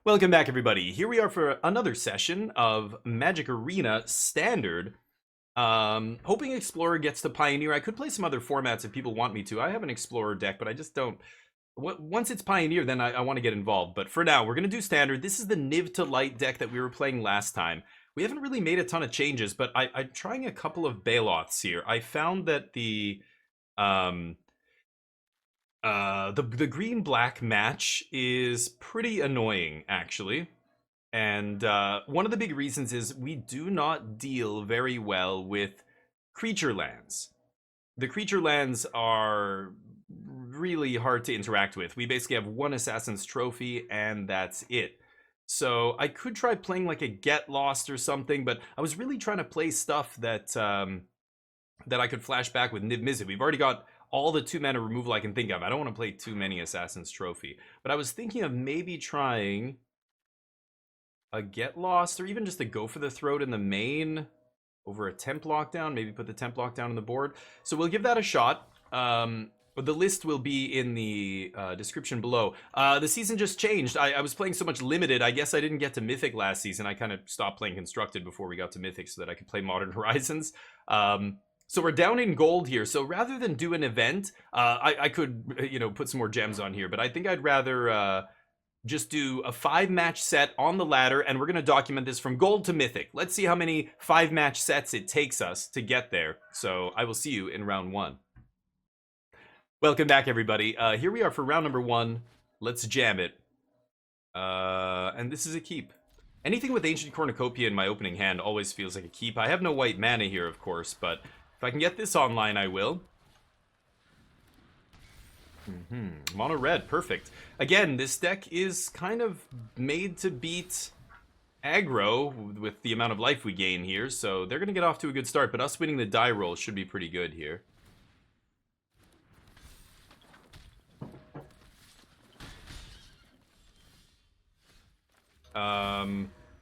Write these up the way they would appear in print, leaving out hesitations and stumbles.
Welcome back, everybody. Here we are for another session of Magic Arena Standard. Hoping Explorer gets to Pioneer. I could play some other formats if people want me to. I have an Explorer deck, but I just don't. Once it's Pioneer, then I want to get involved. But for now, we're going to do Standard. This is the Niv to Light deck that we were playing last time. We haven't really made a ton of changes, but I'm trying a couple of Bailoths here. I found that um, the green black match is pretty annoying, actually. And one of the big reasons is we do not deal very well with creature lands. The creature lands are really hard to interact with. We basically have one Assassin's Trophy and that's it. So I could try playing like a Get Lost or something, but I was really trying to play stuff that that I could flash back with Niv-Mizzet. We've already got all the 2-mana removal I can think of. I don't want to play too many Assassin's Trophy, but I was thinking of maybe trying a Get Lost or even just a Go for the Throat in the main over a Temp Lockdown. Maybe put the Temp Lockdown on the board. So we'll give that a shot. But the list will be in the description below. The season just changed. I was playing so much Limited. I guess I didn't get to Mythic last season. I kind of stopped playing Constructed before we got to Mythic so that I could play Modern Horizons. So we're down in gold here. So rather than do an event, I could, put some more gems on here. But I think I'd rather just do a 5-match set on the ladder, and we're going to document this from gold to Mythic. Let's see how many 5-match sets it takes us to get there. So I will see you in round 1. Welcome back, everybody. Here we are for round number 1. Let's jam it. And this is a keep. Anything with Ancient Cornucopia in my opening hand always feels like a keep. I have no white mana here, of course, but if I can get this online, I will. Mono red, perfect. Again, this deck is kind of made to beat aggro with the amount of life we gain here, so they're going to get off to a good start, but us winning the die roll should be pretty good here.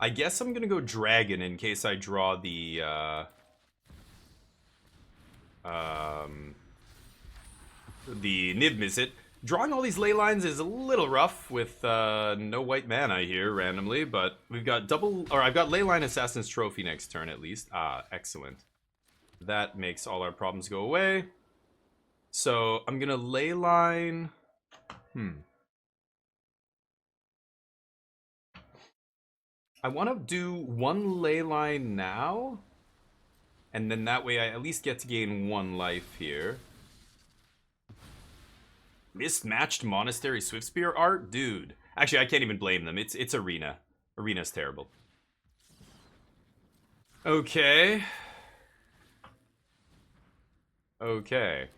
I guess I'm going to go Dragon in case I draw the Niv-Mizzet. Drawing all these ley lines is a little rough with no white mana here randomly, but we've got I've got Leyline Assassin's Trophy next turn at least. Excellent. That makes all our problems go away. So I'm gonna Leyline. I want to do one Leyline now, and then that way I at least get to gain 1 life here. Mismatched Monastery Swiftspear art? Dude. Actually, I can't even blame them. It's Arena. Arena's terrible. Okay. Okay.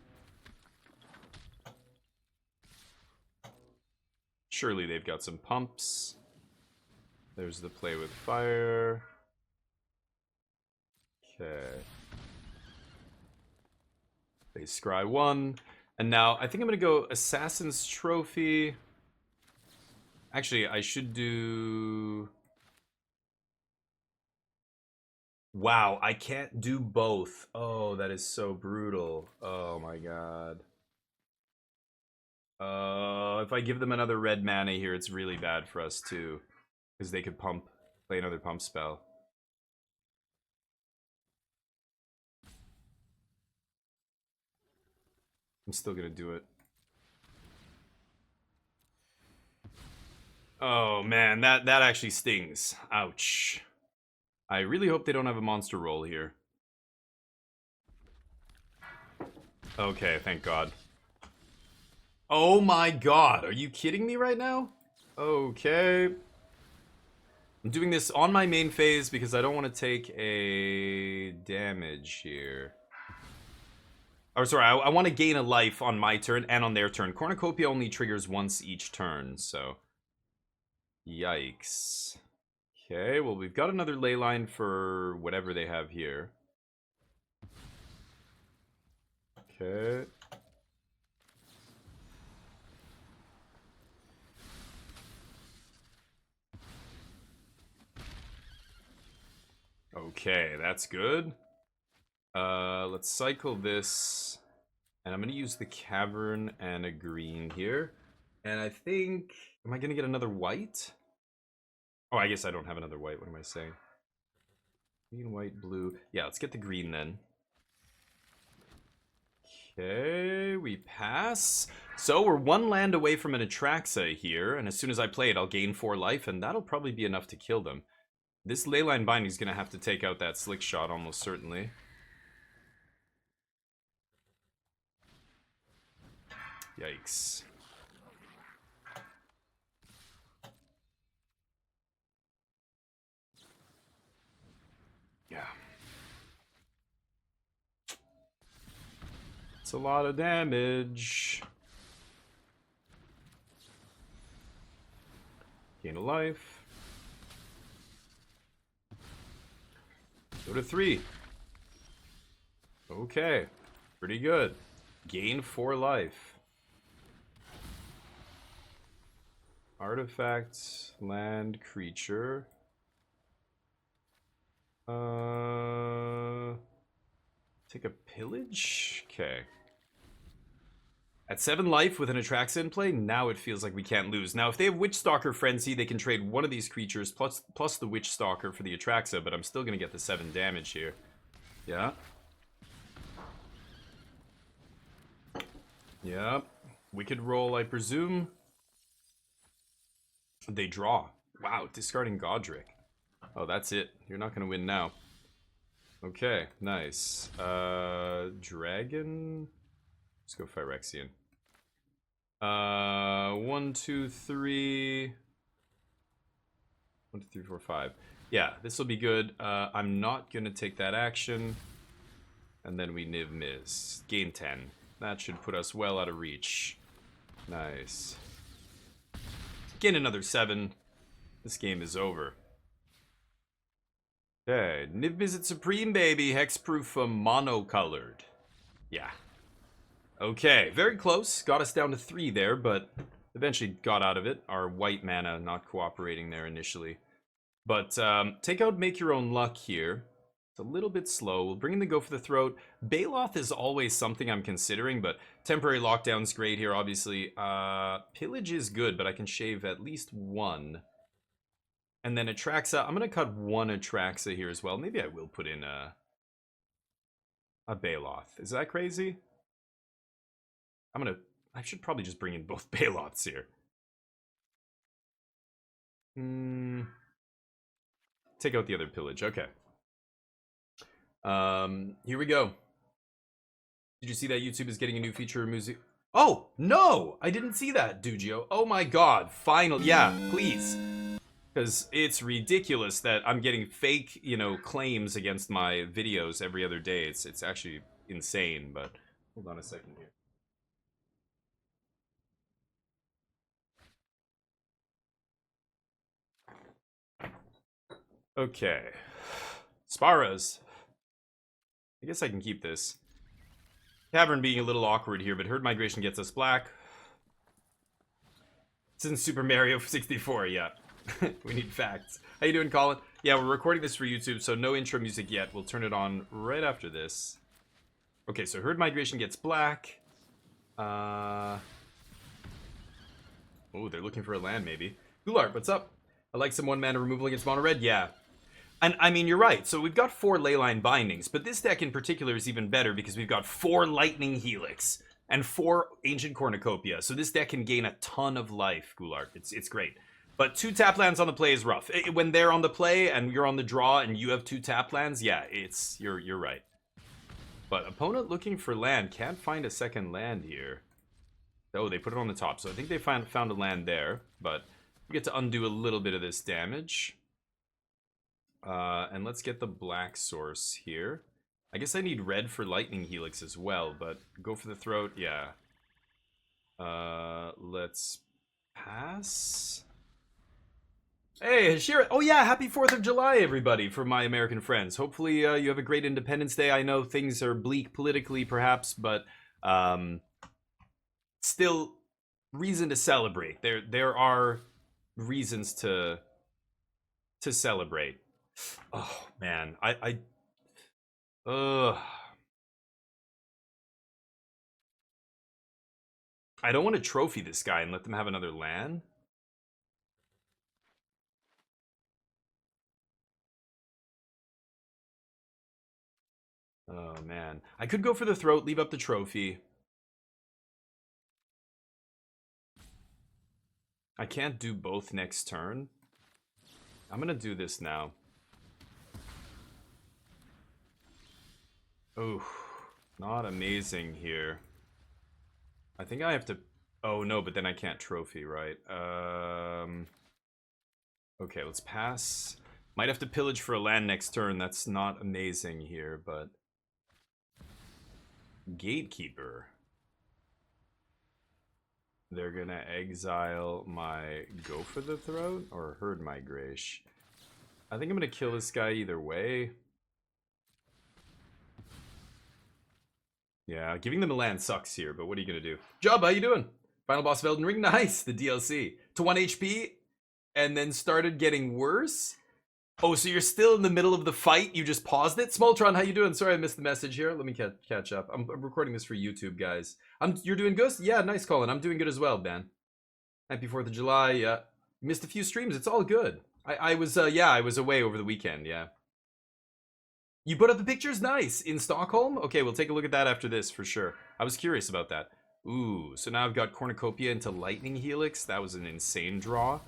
Surely they've got some pumps. There's the play with fire. Okay. They scry 1. And now I think I'm going to go Assassin's Trophy. Actually, I should do... Wow, I can't do both. Oh, that is so brutal. Oh my god. If I give them another red mana here, it's really bad for us too. Because they could play another pump spell. I'm still gonna do it. Oh man, that actually stings. Ouch. I really hope they don't have a monster roll here. Okay, thank God. Oh my god, are you kidding me right now? Okay. I'm doing this on my main phase because I don't want to take a damage here. Or sorry, I want to gain a life on my turn and on their turn. Cornucopia only triggers once each turn, so... Yikes. Okay, well we've got another ley line for whatever they have here. Okay. Okay, that's good. Let's cycle this. And I'm going to use the Cavern and a green here. And I think... Am I going to get another white? Oh, I guess I don't have another white. What am I saying? Green, white, blue. Yeah, let's get the green then. Okay, we pass. So we're one land away from an Atraxa here, and as soon as I play it, I'll gain 4 life, and that'll probably be enough to kill them. This Leyline Binding is going to have to take out that Slick Shot almost certainly. Yikes. Yeah. It's a lot of damage. Gain a life. Go to 3. Okay. Pretty good. Gain 4 life. Artifact, land, creature. Take a pillage? Okay. At 7 life with an Atraxa in play, now it feels like we can't lose. Now, if they have Witchstalker Frenzy, they can trade one of these creatures plus the Witchstalker for the Atraxa, but I'm still going to get the 7 damage here. Yeah. Yeah. Wicked roll, I presume. They draw. Wow, discarding Godric. Oh, that's it. You're not going to win now. Okay, nice. Dragon. Let's go Phyrexian. 1, 2, 3. 1, 2, 3, 4, 5. Yeah, this will be good. I'm not going to take that action. And then we Niv-Mizzet. Gain 10. That should put us well out of reach. Nice. Gain another 7. This game is over. Okay, Niv-Mizzet Supreme, baby. Hexproof monocolored. Yeah. Okay, very close. Got us down to 3 there, but eventually got out of it. Our white mana not cooperating there initially. But take out Make Your Own Luck here. It's a little bit slow. We'll bring in the Go for the Throat. Baloth is always something I'm considering, but Temporary Lockdown's great here, obviously. Pillage is good, but I can shave at least 1. And then Atraxa. I'm going to cut 1 Atraxa here as well. Maybe I will put in a Baloth. Is that crazy? I should probably just bring in both Baloths here. Take out the other pillage. Okay. Here we go. Did you see that YouTube is getting a new feature of music? Oh, no! I didn't see that, Dugio. Oh my god. Final. Yeah, please. Because it's ridiculous that I'm getting fake, claims against my videos every other day. It's actually insane, but hold on a second here. Okay. Sparas. I guess I can keep this. Cavern being a little awkward here, but Herd Migration gets us black. It's in Super Mario 64, yeah. We need facts. How you doing, Colin? Yeah, we're recording this for YouTube, so no intro music yet. We'll turn it on right after this. Okay, so Herd Migration gets black. Oh, they're looking for a land, maybe. Goulart, what's up? I like some 1-mana removal against mono red. Yeah. And I mean, you're right. So we've got 4 Leyline Bindings, but this deck in particular is even better because we've got 4 Lightning Helix and 4 Ancient Cornucopia. So this deck can gain a ton of life, Goulart. It's great. But 2 tap lands on the play is rough. When they're on the play and you're on the draw and you have 2 tap lands, yeah, you're right. But opponent looking for land can't find a second land here. Oh, they put it on the top. So I think they found a land there, but we get to undo a little bit of this damage. And let's get the black source here. I guess I need red for Lightning Helix as well, but Go for the Throat, yeah. Let's pass. Hey, Hashira. Oh yeah, happy 4th of July, everybody, for my American friends. Hopefully you have a great Independence Day. I know things are bleak politically, perhaps, but still reason to celebrate. There are reasons to celebrate. Oh man, I don't want to trophy this guy and let them have another land. Oh, man. I could go for the throat, leave up the trophy. I can't do both next turn. I'm gonna do this now. Oh, not amazing here. I think I have to... Oh, no, but then I can't trophy, right? Okay, let's pass. Might have to pillage for a land next turn. That's not amazing here, but... Gatekeeper. They're gonna exile my Go for the Throat or Herd Migration. I think I'm gonna kill this guy either way. Yeah, giving them a land sucks here, but what are you gonna do? Job, how you doing? Final boss of Elden Ring, nice, the DLC. To 1 HP, and then started getting worse? Oh, so you're still in the middle of the fight? You just paused it? Smoltron, how you doing? Sorry I missed the message here. Let me catch up. I'm recording this for YouTube, guys. You're doing good? Yeah, nice, Colin. I'm doing good as well, man. Happy 4th of July. Yeah, missed a few streams. It's all good. I was away over the weekend, yeah. You put up the pictures? Nice. In Stockholm? Okay, we'll take a look at that after this for sure. I was curious about that. Ooh, so now I've got Cornucopia into Lightning Helix. That was an insane draw.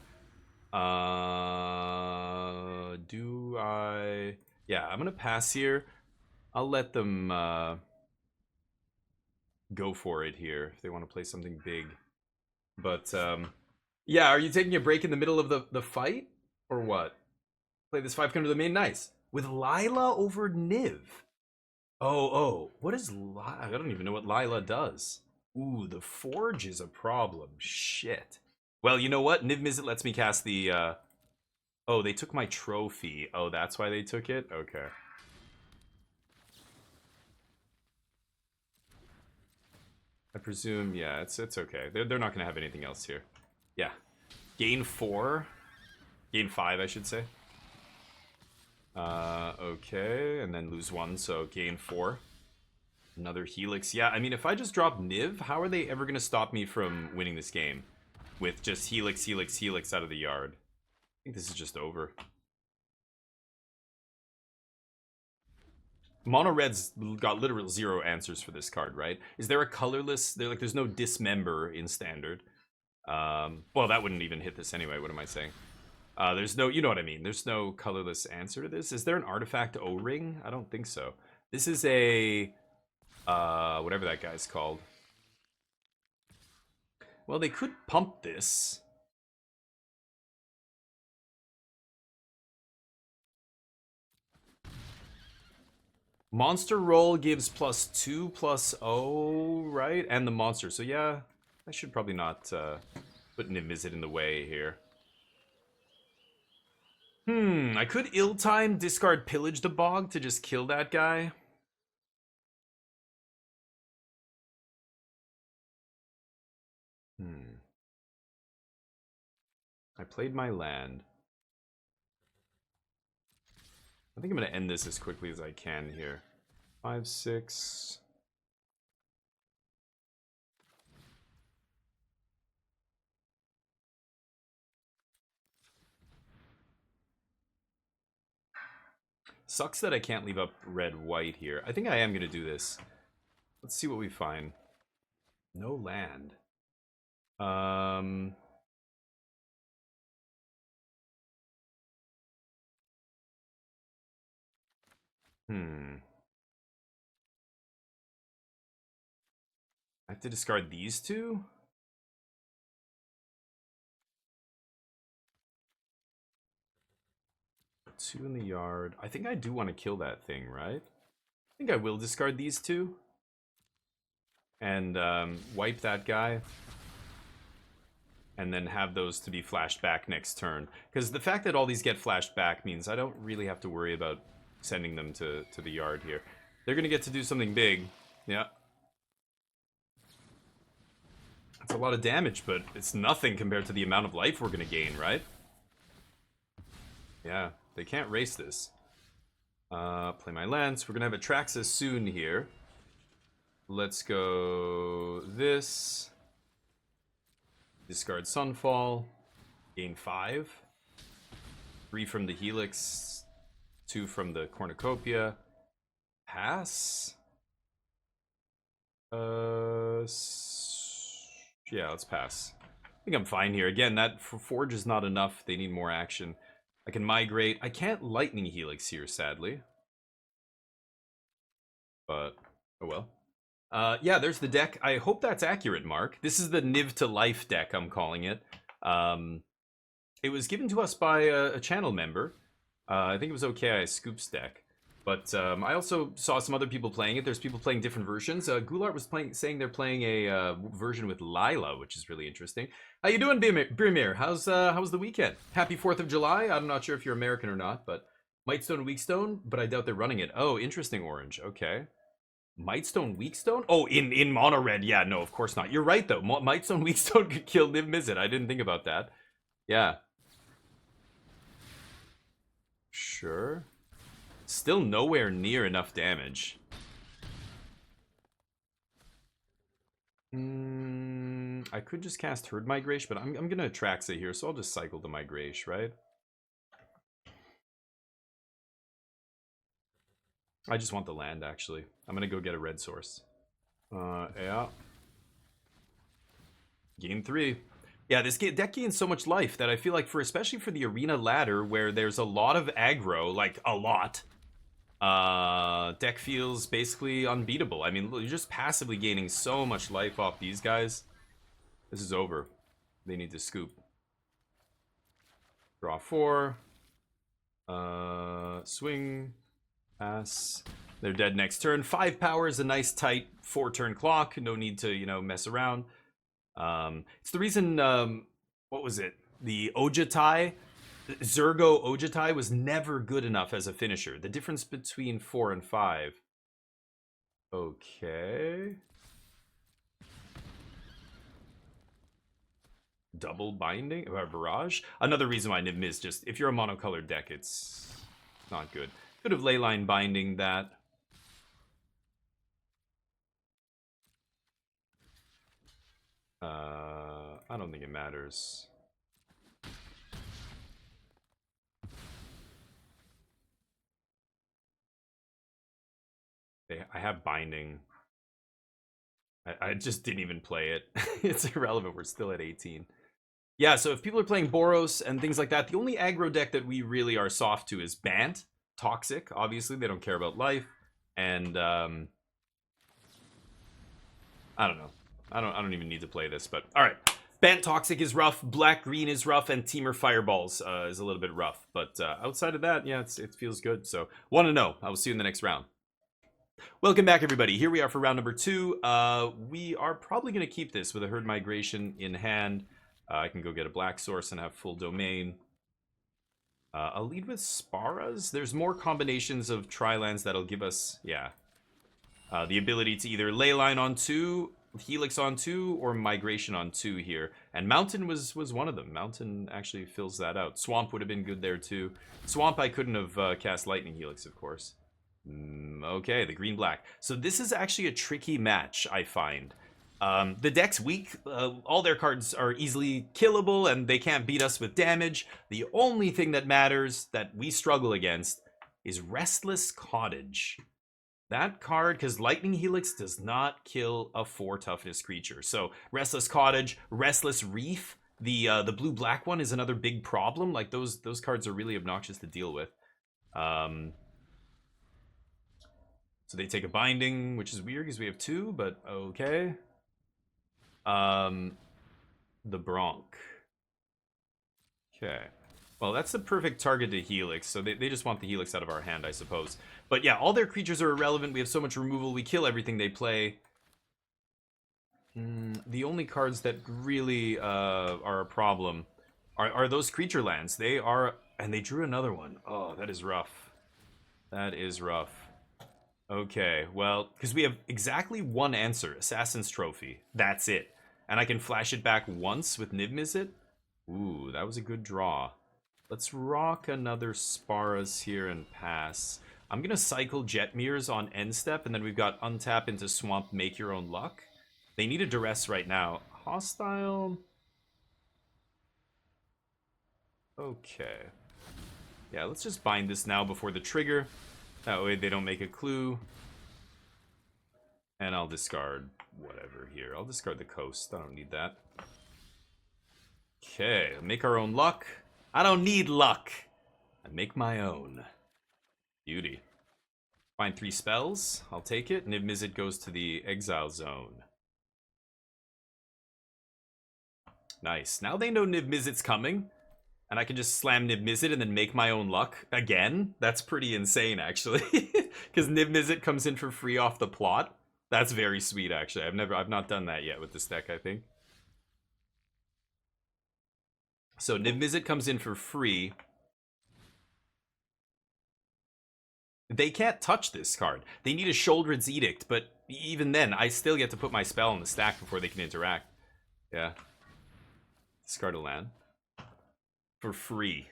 Do I... Yeah, I'm gonna pass here. I'll let them go for it here if they want to play something big. But, yeah, are you taking a break in the middle of the fight? Or what? Play this 5 count to the main, nice. With Lila over Niv. Oh, what is Lila? I don't even know what Lila does. Ooh, the Forge is a problem. Shit. Well, you know what? Niv-Mizzet lets me cast the, Oh, they took my trophy. Oh, that's why they took it? Okay. I presume, yeah, it's okay. They're not gonna have anything else here. Yeah. Gain 4. Gain 5, I should say. Okay, and then lose 1, so gain 4. Another Helix. Yeah, I mean, if I just drop Niv, how are they ever gonna stop me from winning this game? With just Helix, Helix, Helix out of the yard. I think this is just over. Mono Red's got literal 0 answers for this card, right? Is there a colorless... There's no Dismember in Standard. Well, that wouldn't even hit this anyway, what am I saying? There's no... You know what I mean. There's no colorless answer to this. Is there an Artifact O-Ring? I don't think so. This is a... whatever that guy's called. Well, they could pump this. Monster roll gives +2/+0, right? And the monster. So yeah, I should probably not put Niv-Mizzet in the way here. I could ill-time discard Pillage the Bog to just kill that guy. I played my land. I think I'm going to end this as quickly as I can here. 5, 6... Sucks that I can't leave up red-white here. I think I am going to do this. Let's see what we find. No land. I have to discard these two? Two in the yard. I think I do want to kill that thing, right? I think I will discard these two. And wipe that guy. And then have those to be flashed back next turn. Because the fact that all these get flashed back means I don't really have to worry about sending them to the yard here. They're going to get to do something big. Yeah. It's a lot of damage, but it's nothing compared to the amount of life we're going to gain, right? Yeah, they can't race this. Play my lance. We're going to have Atraxa soon here. Let's go this. Discard Sunfall. Gain 5. 3 from the Helix. 2 from the Cornucopia. pass. Yeah, let's pass. I think I'm fine here. Again, that forge is not enough. They need more action. I can migrate. I can't Lightning Helix here, sadly. But, oh well. Yeah, there's the deck. I hope that's accurate, Mark. This is the Niv to Life deck, I'm calling it. It was given to us by a channel member. I think it was OKI Scoops deck. But I also saw some other people playing it. There's people playing different versions. Goulart was saying they're playing a version with Lila, which is really interesting. How you doing, Brimir? How's the weekend? Happy 4th of July. I'm not sure if you're American or not, but Mightstone, Weakstone, but I doubt they're running it. Oh, interesting, Orange. Okay. Mightstone, Weakstone? Oh, in mono red. Yeah, no, of course not. You're right, though. Mightstone, Weakstone could kill Niv-Mizzet. I didn't think about that. Yeah. Sure. Still nowhere near enough damage. I could just cast Herd Migration, but I'm gonna Atraxa here, so I'll just cycle the Migration, right? I just want the land, actually. I'm gonna go get a red source. Yeah. Game 3. Yeah, this deck gains so much life that I feel like especially for the arena ladder where there's a lot of aggro, like a lot, deck feels basically unbeatable. I mean, you're just passively gaining so much life off these guys. This is over. They need to scoop. Draw 4. Swing. Pass. They're dead next turn. 5 power is a nice tight 4-turn clock. No need to, you know, mess around. It's the reason, what was it? The Ojutai, Zergo Ojutai was never good enough as a finisher. The difference between 4 and 5. Okay. Double binding? Barrage? Another reason why Niv-Mizzet just, if you're a monocolored deck, it's not good. Could have Leyline Binding that. I don't think it matters. I have Binding. I just didn't even play it. It's irrelevant. We're still at 18. Yeah, so if people are playing Boros and things like that, the only aggro deck that we really are soft to is Bant. Toxic, obviously. They don't care about life. And, I don't know. I don't even need to play this, but all right. Bant Toxic is rough, Black Green is rough, and Teamer Fireballs is a little bit rough. But outside of that, yeah, it feels good. So, want to know. I will see you in the next round. Welcome back, everybody. Here we are for round number 2. We are probably going to keep this with a Herd Migration in hand. I can go get a black source and have full domain. I'll lead with Sparas. There's more combinations of Tri-lands that'll give us, yeah, the ability to either Leyline on 2, Helix on 2, or Migration on 2 here. And Mountain was one of them. Mountain actually fills that out. Swamp would have been good there too. Swamp I couldn't have cast Lightning Helix, of course. Okay, the green-black. So this is actually a tricky match, I find. The deck's weak. All their cards are easily killable, and they can't beat us with damage. The only thing that matters that we struggle against is Restless Cottage. That card, because Lightning Helix does not kill a 4 toughness creature. So Restless Cottage, Restless Reef, the blue-black one is another big problem. Like those cards are really obnoxious to deal with. So they take a binding, which is weird because we have 2, but okay. The Bronc. Okay. Well, that's the perfect target to Helix, so they just want the Helix out of our hand, I suppose. But yeah, all their creatures are irrelevant. We have so much removal. We kill everything they play. The only cards that really are a problem are those creature lands. They are... And they drew another one. Oh, that is rough. That is rough. Okay, well, because we have exactly one answer. Assassin's Trophy. That's it. And I can flash it back once with Niv-Mizzet. Ooh, that was a good draw. Let's rock another Sparas here and pass. I'm going to cycle Jetmirs on end step, and then we've got untap into Swamp, make your own luck. They need a duress right now. Hostile. Okay. Yeah, let's just bind this now before the trigger. That way they don't make a clue. And I'll discard whatever here. I'll discard the coast. I don't need that. Okay, make our own luck. I don't need luck. I make my own. Beauty. Find 3 spells. I'll take it. Niv-Mizzet goes to the exile zone. Nice. Now they know Niv-Mizzet's coming. And I can just slam Niv-Mizzet and then make my own luck again. That's pretty insane, actually. Because Niv-Mizzet comes in for free off the plot. That's very sweet, actually. I've not done that yet with this deck, I think. So Niv-Mizzet comes in for free. They can't touch this card. They need a Shouldered's Edict, but even then, I still get to put my spell on the stack before they can interact. Yeah. Discard a land. For free.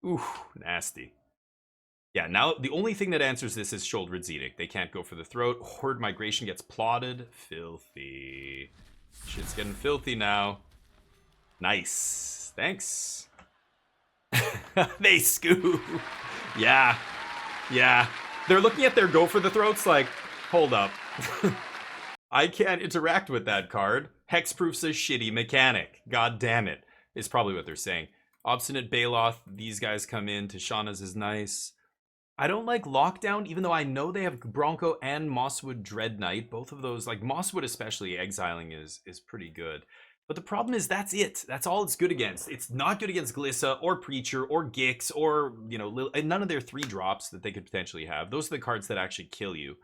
Ooh, nasty. Yeah, now the only thing that answers this is Shouldered's Edict. They can't go for the throat. Horde Migration gets plotted. Filthy. Shit's getting filthy now. Nice. Thanks. They scoop. Yeah. Yeah. They're looking at their go for the throats like, hold up. I can't interact with that card. Hexproof's a shitty mechanic. God damn it. Is probably what they're saying. Obstinate Baloth, these guys come in. Tishana's is nice. I don't like Lockdown, even though I know they have Bronco and Mosswood Dread Knight. Both of those, like Mosswood especially, exiling is pretty good. But the problem is that's it. That's all it's good against. It's not good against Glissa or Preacher or Gix or, you know, none of their 3 drops that they could potentially have. Those are the cards that actually kill you.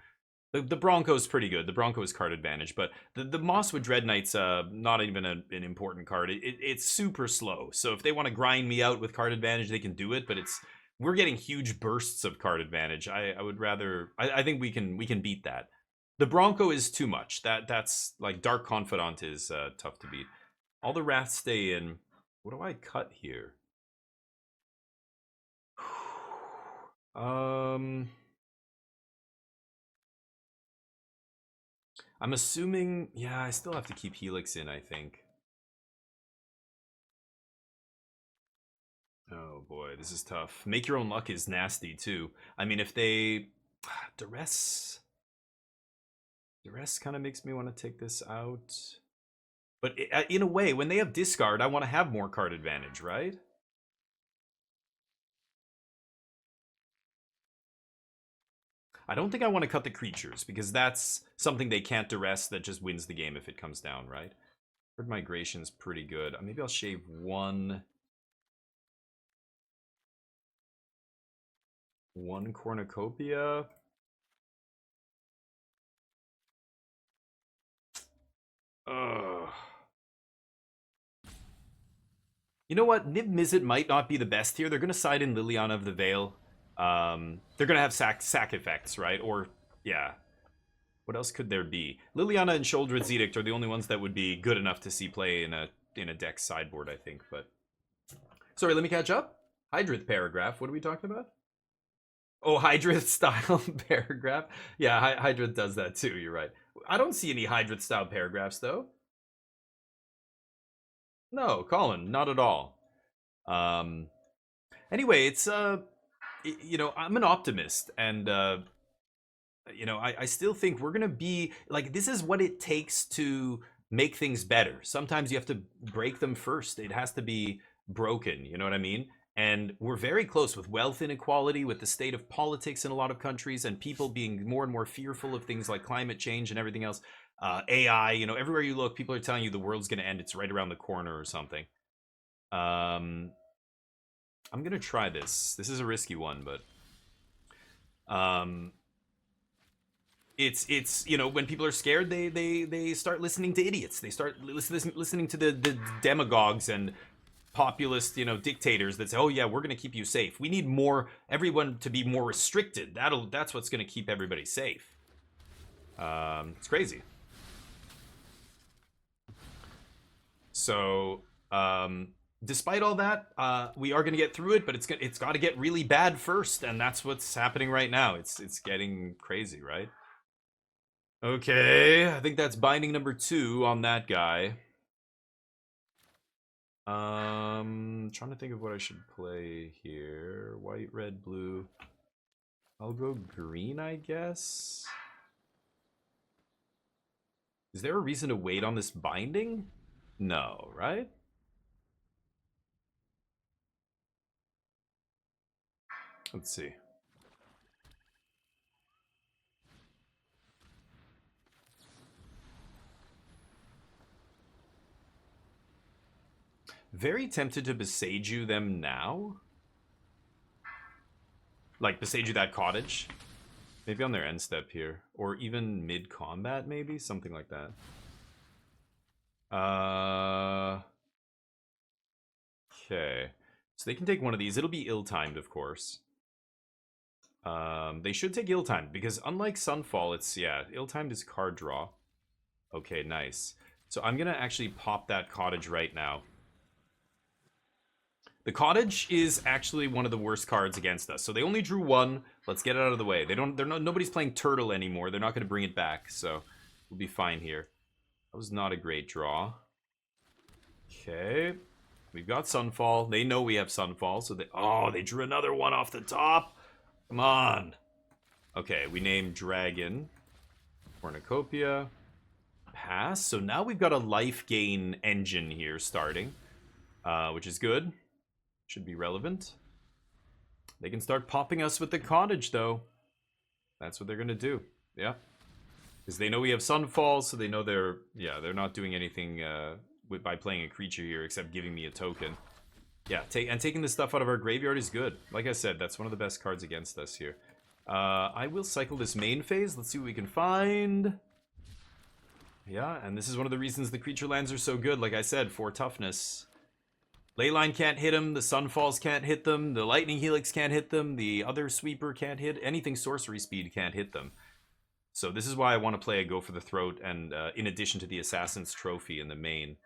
The Bronco's pretty good. The Bronco is card advantage, but the Mosswood Dread Knight's not even an important card. It's super slow. So if they want to grind me out with card advantage, they can do it, but we're getting huge bursts of card advantage. I would rather I think we can beat that. The Bronco is too much. That's like Dark Confidant is tough to beat. All the Wraths stay in. What do I cut here? I'm assuming, yeah, I still have to keep Helix in, I think. Oh boy, this is tough. Make your own luck is nasty too. I mean, if they Duress kind of makes me want to take this out. But in a way, when they have discard, I want to have more card advantage, right? I don't think I want to cut the creatures because that's something they can't duress that just wins the game if it comes down, right? Horde Migration's pretty good. Maybe I'll shave one Cornucopia. Ugh. You know what? Niv-Mizzet might not be the best here. They're going to side in Liliana of the Veil. They're going to have sack effects, right? Or, yeah. What else could there be? Liliana and Shouldered's Edict are the only ones that would be good enough to see play in a deck sideboard, I think. But sorry, let me catch up. Hydrith paragraph. What are we talking about? Oh, Hydrith style paragraph. Yeah, Hydrith does that too. You're right. I don't see any Hydrith style paragraphs though. No, Colin, not at all. Anyway, it's you know, I'm an optimist, and you know, I still think we're gonna be like, this is what it takes to make things better. Sometimes you have to break them first. It has to be broken. You know what I mean? And we're very close with wealth inequality, with the state of politics in a lot of countries, and people being more and more fearful of things like climate change and everything else. AI, you know, everywhere you look, people are telling you the world's going to end. It's right around the corner or something. I'm going to try this. This is a risky one, but it's you know, when people are scared, they start listening to idiots. They start listening to the demagogues and populist, you know, dictators that say, oh yeah, we're going to keep you safe. We need everyone to be more restricted. That's what's going to keep everybody safe. It's crazy. So despite all that, we are going to get through it, but it's got to get really bad first, and that's what's happening right now. It's getting crazy, right? Okay, I think that's binding number 2 on that guy. Trying to think of what I should play here. White, red, blue. I'll go green, I guess. Is there a reason to wait on this binding? No, right? Let's see. Very tempted to Boseiju them now. Like, Boseiju that cottage. Maybe on their end step here. Or even mid-combat, maybe? Something like that. Okay. So they can take one of these. It'll be ill-timed, of course. They should take ill-timed, because unlike Sunfall, it's, yeah, ill-timed is card draw. Okay, nice. So I'm gonna actually pop that cottage right now. The cottage is actually one of the worst cards against us. So they only drew one. Let's get it out of the way. Nobody's playing turtle anymore. They're not going to bring it back, so we'll be fine here. That was not a great draw. Okay. We've got Sunfall. They know we have Sunfall, so they drew another one off the top. Come on. Okay, we named Dragon Cornucopia. Pass. So now we've got a life gain engine here starting, which is good. Should be relevant. They can start popping us with the cottage, though. That's what they're going to do. Yeah. Because they know we have Sunfall, so they know they're not doing anything by playing a creature here except giving me a token. Yeah, taking the stuff out of our graveyard is good. Like I said, that's one of the best cards against us here. I will cycle this main phase. Let's see what we can find. Yeah, and this is one of the reasons the creature lands are so good. Like I said, 4 toughness. Leyline can't hit them, the Sunfalls can't hit them, the Lightning Helix can't hit them, the other sweeper can't hit, anything sorcery speed can't hit them. So this is why I want to play a Go for the Throat, and in addition to the Assassin's Trophy in the main.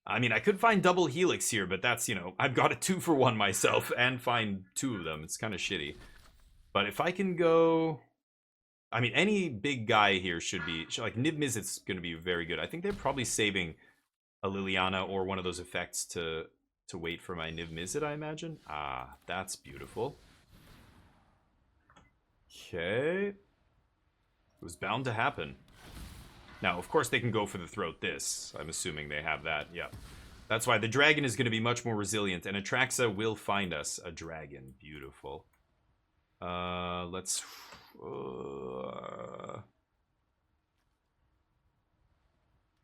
I mean, I could find double Helix here, but that's, you know, I've got a 2-for-1 myself and find 2 of them. It's kind of shitty. But if I can go... I mean, any big guy here should be... Like, Niv-Mizzet's going to be very good. I think they're probably saving a Liliana or one of those effects to wait for my Niv-Mizzet, I imagine. Ah, that's beautiful. Okay. It was bound to happen. Now, of course, they can go for the throat this. I'm assuming they have that. Yeah. That's why the dragon is going to be much more resilient, and Atraxa will find us a dragon. Beautiful. Let's... I'm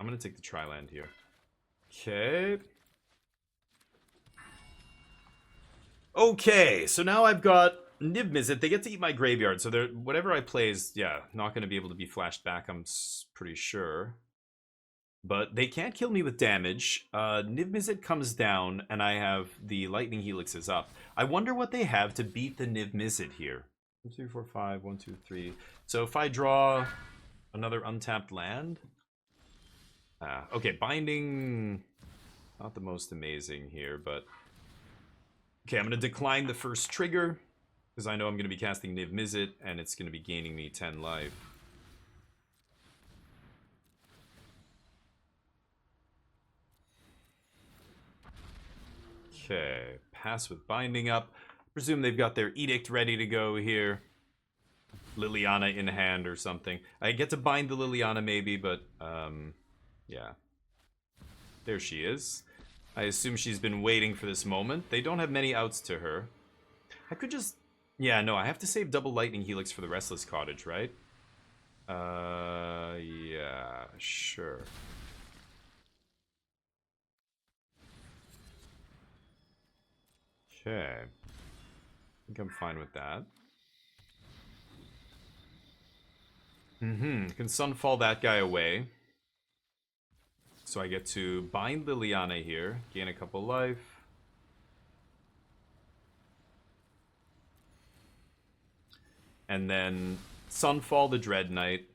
going to take the Tri-land here. Okay. Okay, so now I've got Niv-Mizzet. They get to eat my graveyard, so whatever I play is, yeah, not going to be able to be flashed back, I'm pretty sure. But they can't kill me with damage. Niv-Mizzet comes down, and I have the Lightning Helixes up. I wonder what they have to beat the Niv-Mizzet here. 1, 2, 4, 5, 1, 2, 3. So if I draw another untapped land... okay, Binding... Not the most amazing here, but... Okay, I'm going to decline the first trigger, because I know I'm going to be casting Niv-Mizzet, and it's going to be gaining me 10 life. Okay, pass with Binding up. Presume they've got their Edict ready to go here. Liliana in hand or something. I get to bind the Liliana maybe, but, yeah. There she is. I assume she's been waiting for this moment. They don't have many outs to her. I could just... Yeah, no, I have to save double Lightning Helix for the Restless Cottage, right? Yeah, sure. Okay. I think I'm fine with that. Can Sunfall that guy away. So I get to bind Liliana here, gain a couple life. And then Sunfall the Dread Knight.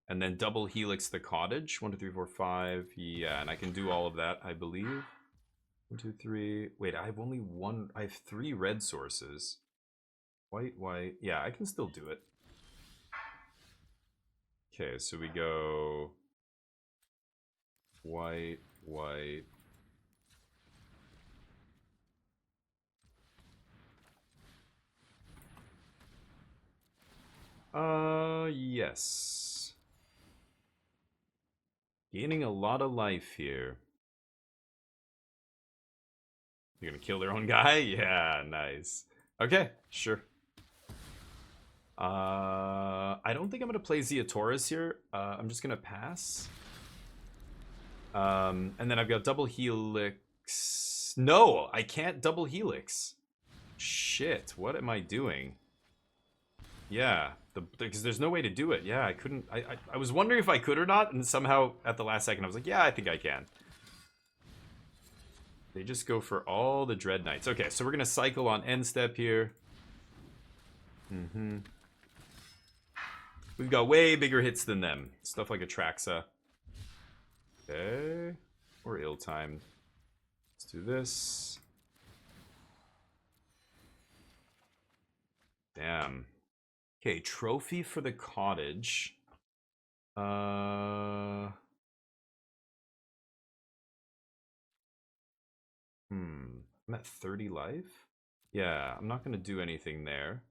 And then double Helix the Cottage. 1, 2, 3, 4, 5. Yeah, and I can do all of that, I believe. 1, 2, 3. Wait, I have only one. I have 3 red sources. White, white. Yeah, I can still do it. Okay, so we go white, white. Yes. Gaining a lot of life here. You're gonna kill their own guy? Yeah, nice. Okay, sure. I don't think I'm gonna play Ziatoras here. I'm just gonna pass. And then I've got double helix. No, I can't double helix. Shit, what am I doing? Yeah, because there's no way to do it. Yeah, I couldn't. I was wondering if I could or not, and somehow at the last second I was like, yeah, I think I can. They just go for all the Dread Knights. Okay, so we're gonna cycle on end step here. We've got way bigger hits than them. Stuff like Atraxa. Okay. Or ill-timed. Let's do this. Damn. Okay, trophy for the cottage. I'm at 30 life? Yeah, I'm not gonna do anything there.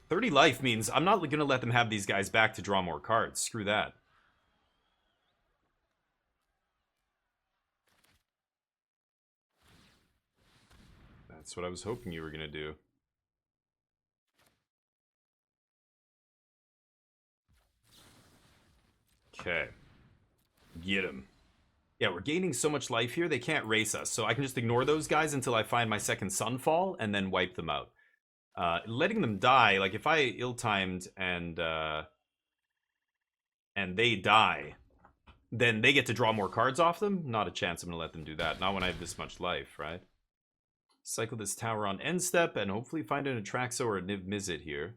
30 life means I'm not gonna let them have these guys back to draw more cards. Screw that. That's what I was hoping you were gonna do. Okay. Get him. Yeah, we're gaining so much life here, they can't race us. So I can just ignore those guys until I find my second Sunfall and then wipe them out. Letting them die, like if I ill-timed and they die, then they get to draw more cards off them? Not a chance I'm going to let them do that. Not when I have this much life, right? Cycle this tower on end step and hopefully find an Atraxa or a Niv-Mizzet here.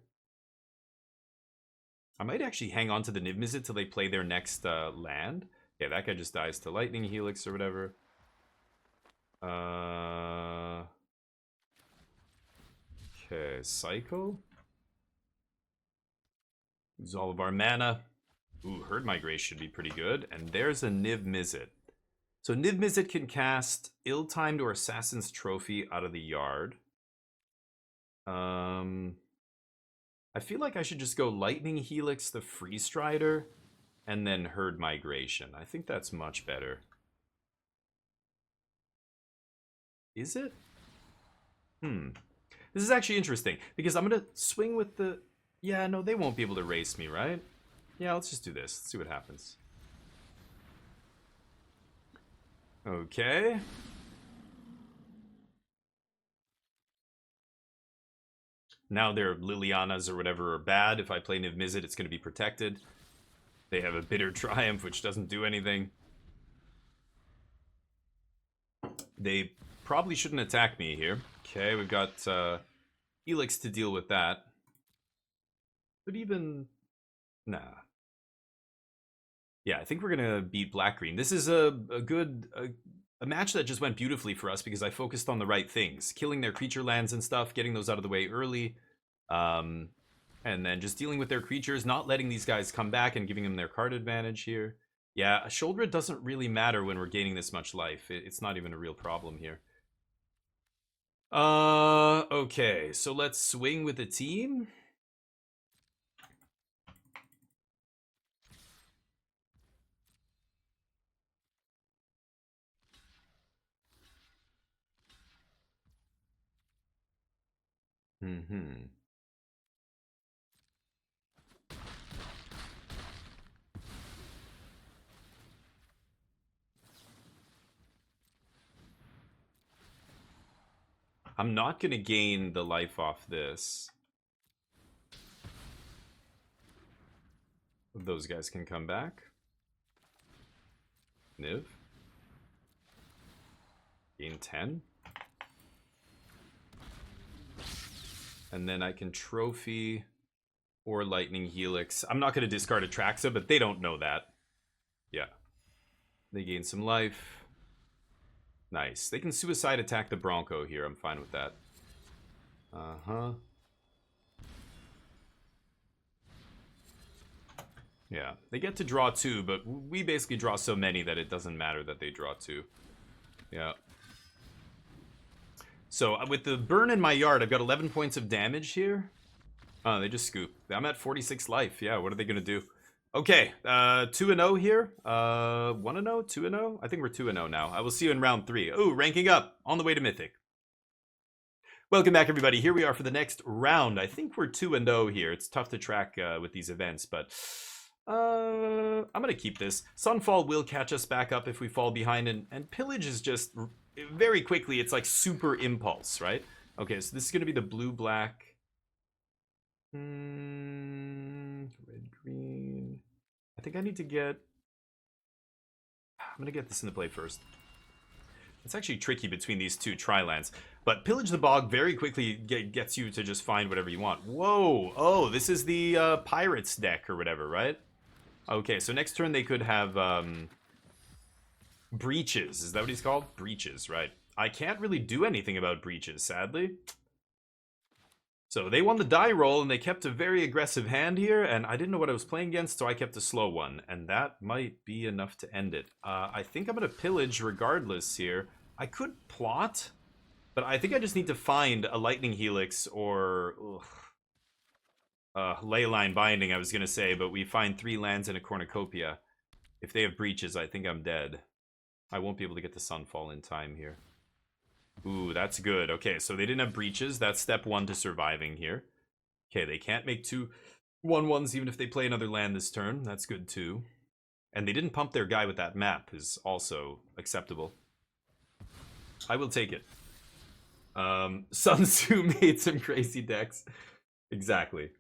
I might actually hang on to the Niv-Mizzet till they play their next land. Yeah, that guy just dies to Lightning Helix or whatever. Okay, cycle. Use all of our mana. Ooh, Herd Migration should be pretty good. And there's a Niv-Mizzet. So Niv-Mizzet can cast Ill-Timed or Assassin's Trophy out of the yard. I feel like I should just go Lightning Helix the Free Strider and then Herd Migration. I think that's much better. Is it? This is actually interesting because I'm going to swing with the... Yeah, no, they won't be able to race me, right? Yeah, let's just do this. Let's see what happens. Okay. Now their Lilianas or whatever are bad. If I play Niv-Mizzet, it's going to be protected. They have a Bitter Triumph, which doesn't do anything. They probably shouldn't attack me here. Okay, we've got Helix to deal with that. But even... Nah. Yeah, I think we're going to beat Black-Green. This is a good... A match that just went beautifully for us because I focused on the right things. Killing their creature lands and stuff, getting those out of the way early. And then just dealing with their creatures, not letting these guys come back and giving them their card advantage here. Yeah, a shoulder doesn't really matter when we're gaining this much life. It's not even a real problem here. Okay, so let's swing with the team. I'm not going to gain the life off this. Those guys can come back. Niv. Gain 10. And then I can trophy or Lightning Helix. I'm not going to discard Atraxa, but they don't know that. Yeah. They gain some life. Nice. They can suicide attack the Bronco here. I'm fine with that. Yeah. They get to draw 2, but we basically draw so many that it doesn't matter that they draw 2. Yeah. So with the burn in my yard, I've got 11 points of damage here. Oh, they just scoop. I'm at 46 life. Yeah, what are they going to do? Okay, 2-0 here. 1-0, 2-0. I think we're 2-0 now. I will see you in round 3. Ooh, ranking up on the way to Mythic. Welcome back, everybody. Here we are for the next round. I think we're 2-0 here. It's tough to track with these events, but I'm going to keep this. Sunfall will catch us back up if we fall behind, and Pillage is just very quickly, it's like super impulse, right? Okay, so this is going to be the blue-black. Red, green. I think I need to get... I'm going to get this into play first. It's actually tricky between these two tri-lands. But Pillage the Bog very quickly gets you to just find whatever you want. Whoa! Oh, this is the Pirates deck or whatever, right? Okay, so next turn they could have Breaches. Is that what he's called? Breaches, right. I can't really do anything about Breaches, sadly. So they won the die roll, and they kept a very aggressive hand here, and I didn't know what I was playing against, so I kept a slow one, and that might be enough to end it. I think I'm going to pillage regardless here. I could plot, but I think I just need to find a Lightning Helix or Leyline Binding, I was going to say, but we find 3 lands in a Cornucopia. If they have Breaches, I think I'm dead. I won't be able to get the Sunfall in time here. Ooh, that's good. Okay, so they didn't have Breaches. That's step 1 to surviving here. Okay, they can't make 2 1/1s even if they play another land this turn. That's good too. And they didn't pump their guy with that map is also acceptable. I will take it. Sun Tzu made some crazy decks. Exactly.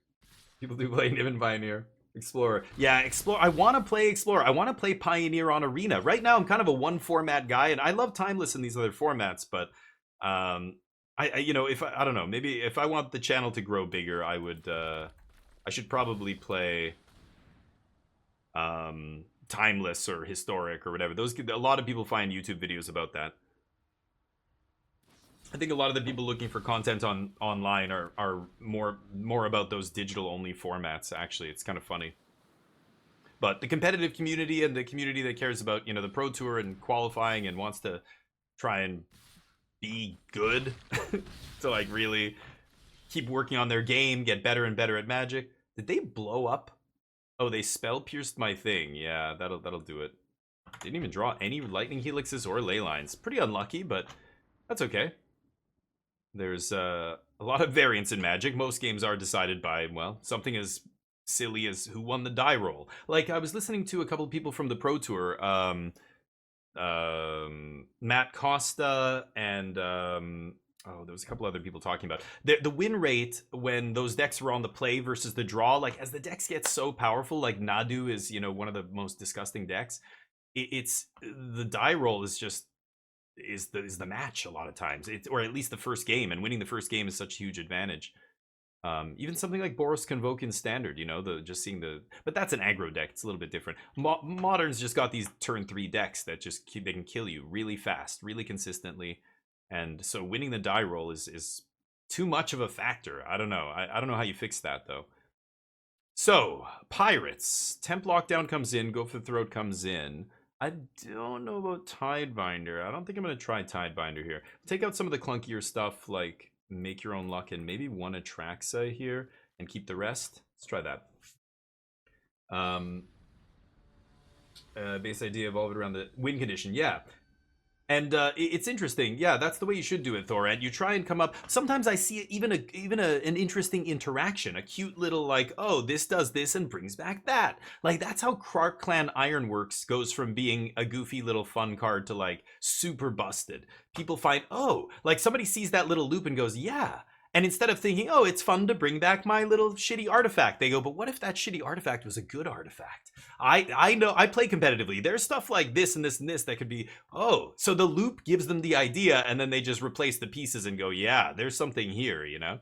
People do play Niv and Pioneer. Explorer. Yeah, Explorer. I want to play Explorer. I want to play Pioneer on Arena. Right now, I'm kind of a 1-format guy, and I love Timeless in these other formats, but you know, if I don't know, maybe if I want the channel to grow bigger, I would I should probably play Timeless or Historic or whatever. Those, a lot of people find YouTube videos about that. I think a lot of the people looking for content online are more about those digital only formats. Actually, it's kind of funny. But the competitive community and the community that cares about, you know, the Pro Tour and qualifying and wants to try and be good to like really keep working on their game, get better and better at Magic. Did they blow up? Oh, they spell pierced my thing. Yeah, that'll do it. Didn't even draw any Lightning Helixes or Ley Lines. Pretty unlucky, but that's okay. There's a lot of variance in Magic. Most games are decided by, well, something as silly as who won the die roll. Like, I was listening to a couple of people from the Pro Tour, Matt Costa and oh, there was a couple other people talking about the win rate when those decks were on the play versus the draw. Like, as the decks get so powerful, like Nadu is, you know, one of the most disgusting decks. It's the die roll is just is the match a lot of times, or at least the first game, and winning the first game is such a huge advantage. Even something like Boros Convoke in Standard, you know, just seeing the, but that's an aggro deck. It's a little bit different. Modern's just got these turn 3 decks that just they can kill you really fast, really consistently, and so winning the die roll is too much of a factor. I don't know. I don't know how you fix that though. So Pirates, Temp Lockdown comes in, Go for the Throat comes in. I don't know about Tidebinder. I don't think I'm going to try Tidebinder here. Take out some of the clunkier stuff like Make Your Own Luck and maybe one Atraxa here and keep the rest. Let's try that. Base idea evolved around the win condition. Yeah. And it's interesting. Yeah, that's the way you should do it, Thor. And you try and come up. Sometimes I see even an interesting interaction, a cute little like, oh, this does this and brings back that. Like, that's how Krark Clan Ironworks goes from being a goofy little fun card to like super busted. People find, oh, like somebody sees that little loop and goes, yeah. And instead of thinking, oh, it's fun to bring back my little shitty artifact, they go, but what if that shitty artifact was a good artifact? I know, I play competitively. There's stuff like this and this and this that could be, oh, so the loop gives them the idea and then they just replace the pieces and go, yeah, there's something here, you know?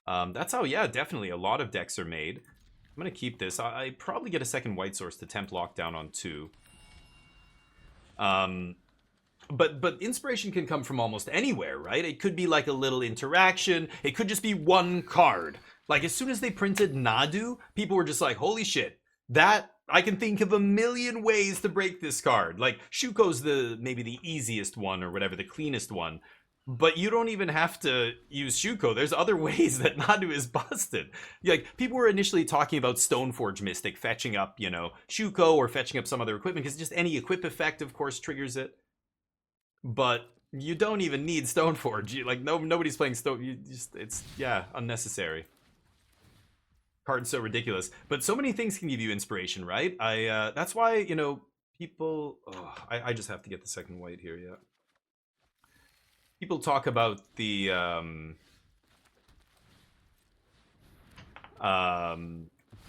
That's how, yeah, definitely a lot of decks are made. I'm going to keep this. I probably get a second white source to temp lockdown on 2. But inspiration can come from almost anywhere, right? It could be like a little interaction. It could just be one card. Like, as soon as they printed Nadu, people were just like, holy shit, that, I can think of a million ways to break this card. Like, Shuko's maybe the easiest one or whatever, the cleanest one. But you don't even have to use Shuko. There's other ways that Nadu is busted. Like, people were initially talking about Stoneforge Mystic fetching up, you know, Shuko or fetching up some other equipment, because just any equip effect, of course, triggers it. But you don't even need Stoneforge. Like, nobody's playing Stone. You just, it's, yeah, unnecessary. Card's so ridiculous. But so many things can give you inspiration, right? That's why, you know, people... Oh, I just have to get the second white here, yeah. People talk about the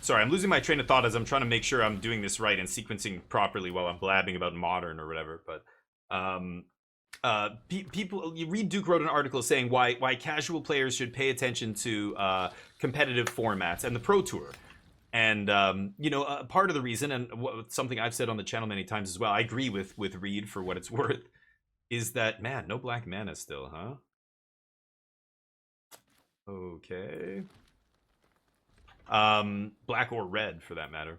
sorry, I'm losing my train of thought as I'm trying to make sure I'm doing this right and sequencing properly while I'm blabbing about modern or whatever. But people, you read Duke wrote an article saying why casual players should pay attention to competitive formats and the Pro Tour. And you know, part of the reason, and something I've said on the channel many times as well, I agree with Reed for what it's worth, is that, man, no black mana still, huh? Okay. Black or red, for that matter.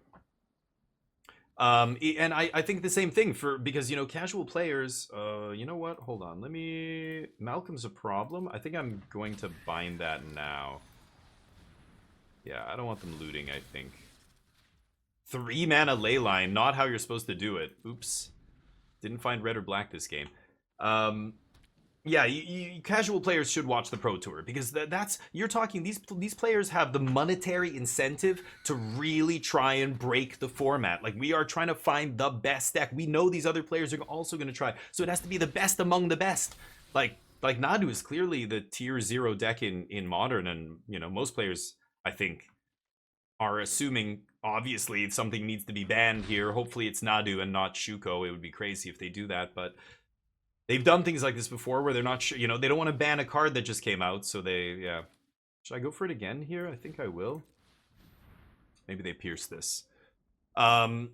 And I think the same thing, because, you know, casual players, you know what? Hold on, let me... Malcolm's a problem. I think I'm going to bind that now. Yeah, I don't want them looting, I think. 3 mana Leyline, not how you're supposed to do it. Oops. Didn't find red or black this game. Yeah, you casual players should watch the Pro Tour, because that's, you're talking, these players have the monetary incentive to really try and break the format. Like, we are trying to find the best deck. We know these other players are also going to try, so it has to be the best among the best. Like Nadu is clearly the tier 0 deck in Modern, and, you know, most players, I think, are assuming, obviously, something needs to be banned here. Hopefully it's Nadu and not Shuko. It would be crazy if they do that, but they've done things like this before where they're not sure, you know, they don't want to ban a card that just came out, so they, yeah. Should I go for it again here? I think I will. Maybe they pierce this. But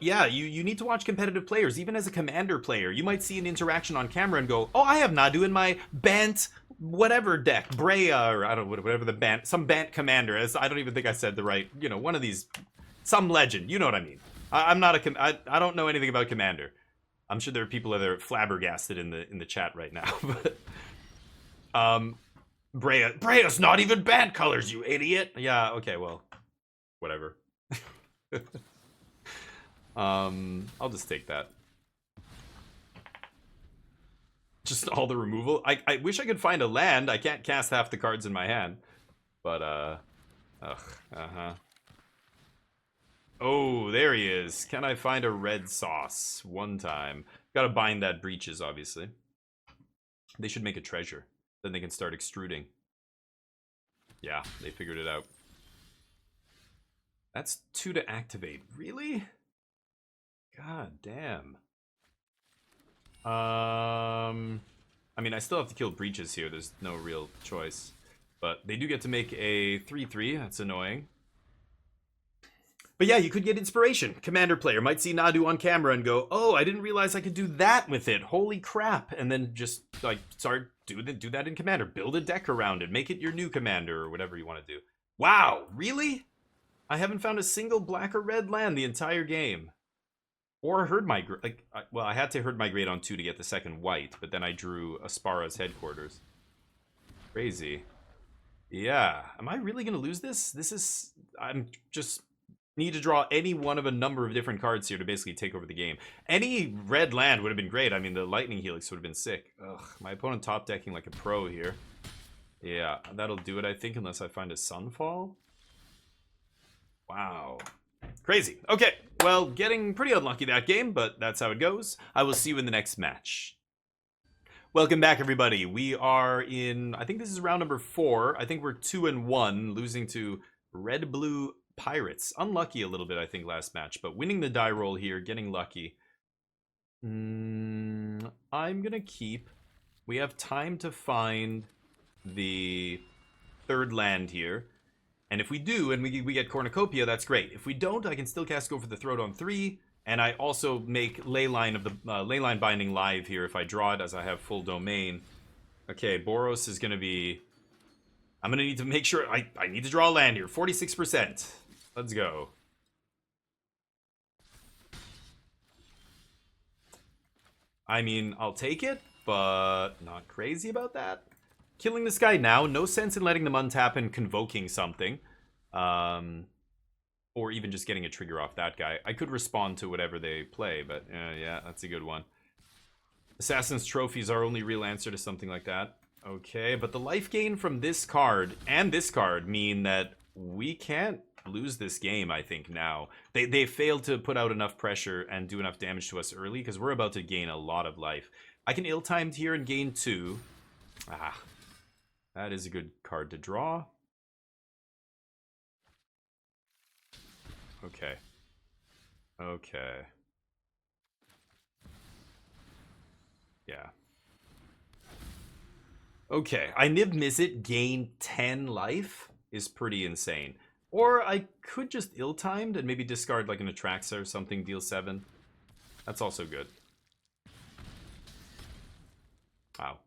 yeah, you need to watch competitive players. Even as a commander player, you might see an interaction on camera and go, oh, I have Nadu in my Bant whatever deck, Brea, or I don't know, whatever the Bant, some Bant commander. I don't even think I said the right, you know, one of these, some legend, you know what I mean. I'm not a, I don't know anything about commander. I'm sure there are people that are flabbergasted in the chat right now. But Brea's not even Bant colors, you idiot. Yeah, okay, well, whatever. I'll just take that. Just all the removal. I wish I could find a land. I can't cast half the cards in my hand. But, oh, there he is. Can I find a red sauce? One time. Gotta bind that breaches, obviously. They should make a treasure. Then they can start extruding. Yeah, they figured it out. That's 2 to activate. Really? God damn. I mean, I still have to kill breaches here. There's no real choice. But they do get to make a 3/3. That's annoying. But yeah, you could get inspiration. Commander player might see Nadu on camera and go, oh, I didn't realize I could do that with it. Holy crap. And then just, like, start do that in Commander. Build a deck around it. Make it your new commander or whatever you want to do. Wow, really? I haven't found a single black or red land the entire game. Or Herd Migrate. Like, well, I had to Herd Migrate on 2 to get the second white, but then I drew a Spara's headquarters. Crazy. Yeah. Am I really going to lose this? This is... I'm just... need to draw any one of a number of different cards here to basically take over the game. Any red land would have been great. I mean, the Lightning Helix would have been sick. Ugh, my opponent top decking like a pro here. Yeah, that'll do it, I think, unless I find a Sunfall. Wow. Crazy. Okay, well, getting pretty unlucky that game, but that's how it goes. I will see you in the next match. Welcome back, everybody. We are in, I think this is round number 4. I think we're 2-1, losing to Red-Blue Pirates. Unlucky a little bit, I think, last match, but winning the die roll here, getting lucky. I'm gonna keep. We have time to find the 3rd land here. And if we do, and we get Cornucopia, that's great. If we don't, I can still cast Go for the Throat on 3. And I also make Leyline of the Leyline Binding live here if I draw it, as I have full domain. Okay, Boros is gonna be... I'm gonna need to make sure I need to draw a land here. 46%. Let's go. I mean, I'll take it. but not crazy about that. Killing this guy now, no sense in letting them untap and convoking something. Or even just getting a trigger off that guy. I could respond to whatever they play, but yeah, that's a good one. Assassin's Trophy's our only real answer to something like that. Okay, but the life gain from this card and this card mean that we can't lose this game, I think, now. They failed to put out enough pressure and do enough damage to us early because we're about to gain a lot of life. I can ill-timed here and gain 2. Ah, that is a good card to draw. Okay. Okay. Yeah. Okay, I Niv-Mizzet gain 10 life is pretty insane. Or I could just ill-timed and maybe discard like an Atraxa or something, deal 7. That's also good. Wow.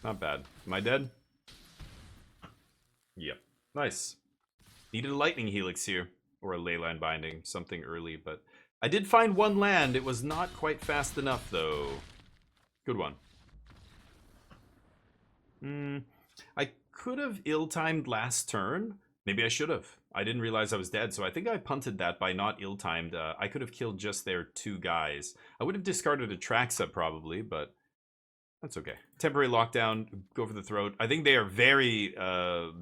Not bad. Am I dead? Yep. Nice. Needed a Lightning Helix here. Or a Leyline Binding. Something early, but... I did find one land. It was not quite fast enough, though. Good one. I could have ill-timed last turn. Maybe I should have. I didn't realize I was dead, so I think I punted that by not ill-timed. I could have killed just their 2 guys. I would have discarded a Atraxa probably, but that's okay. Temporary lockdown, go for the throat. I think they are very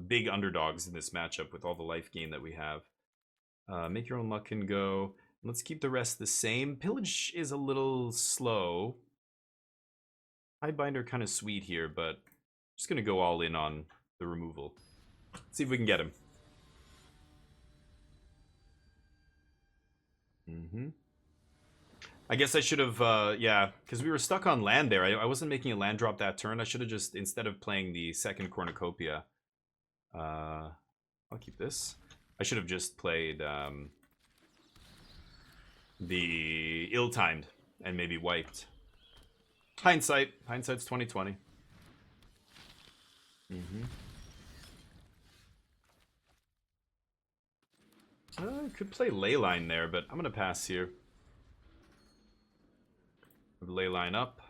big underdogs in this matchup with all the life gain that we have. Make your own luck can go. Let's keep the rest the same. Pillage is a little slow. Hidebinder kind of sweet here, but I'm just going to go all in on the removal. See if we can get him. I guess I should have, yeah, because we were stuck on land there. I wasn't making a land drop that turn. I should have just, instead of playing the second Cornucopia, I'll keep this. I should have just played the ill-timed and maybe wiped. Hindsight's 2020. I could play Leyline there, but I'm gonna pass here. Leyline up.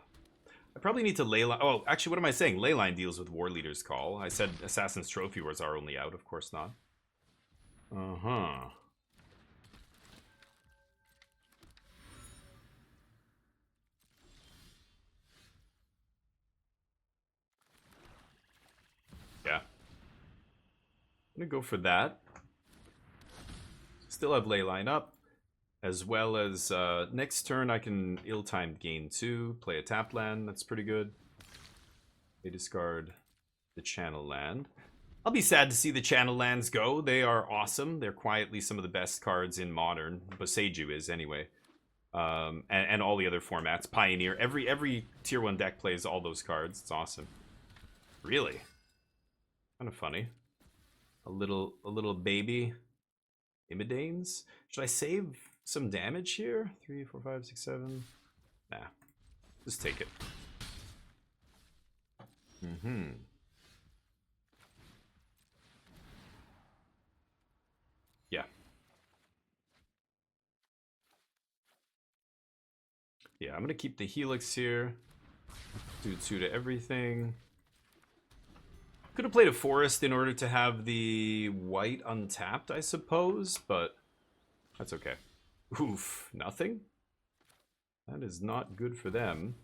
I probably need to Leyline. Oh, actually, what am I saying? Leyline deals with War Leader's Call. I said Assassin's Trophy was our only out. Of course not. Yeah. I'm gonna go for that. Still have Leyline up. As well as next turn I can ill-timed gain 2, play a tap land, that's pretty good. They discard the channel land. I'll be sad to see the channel lands go. They are awesome. They're quietly some of the best cards in Modern. Boseiju is anyway. And all the other formats. Pioneer. Every tier 1 deck plays all those cards. It's awesome. Really? Kind of funny. A little baby. Imidanes? Should I save some damage here? 3, 4, 5, 6, 7. Nah. Just take it. Yeah. Yeah, I'm gonna keep the Helix here. Do 2 to everything. Could have played a Forest in order to have the white untapped, I suppose, but that's okay. Oof, nothing? That is not good for them.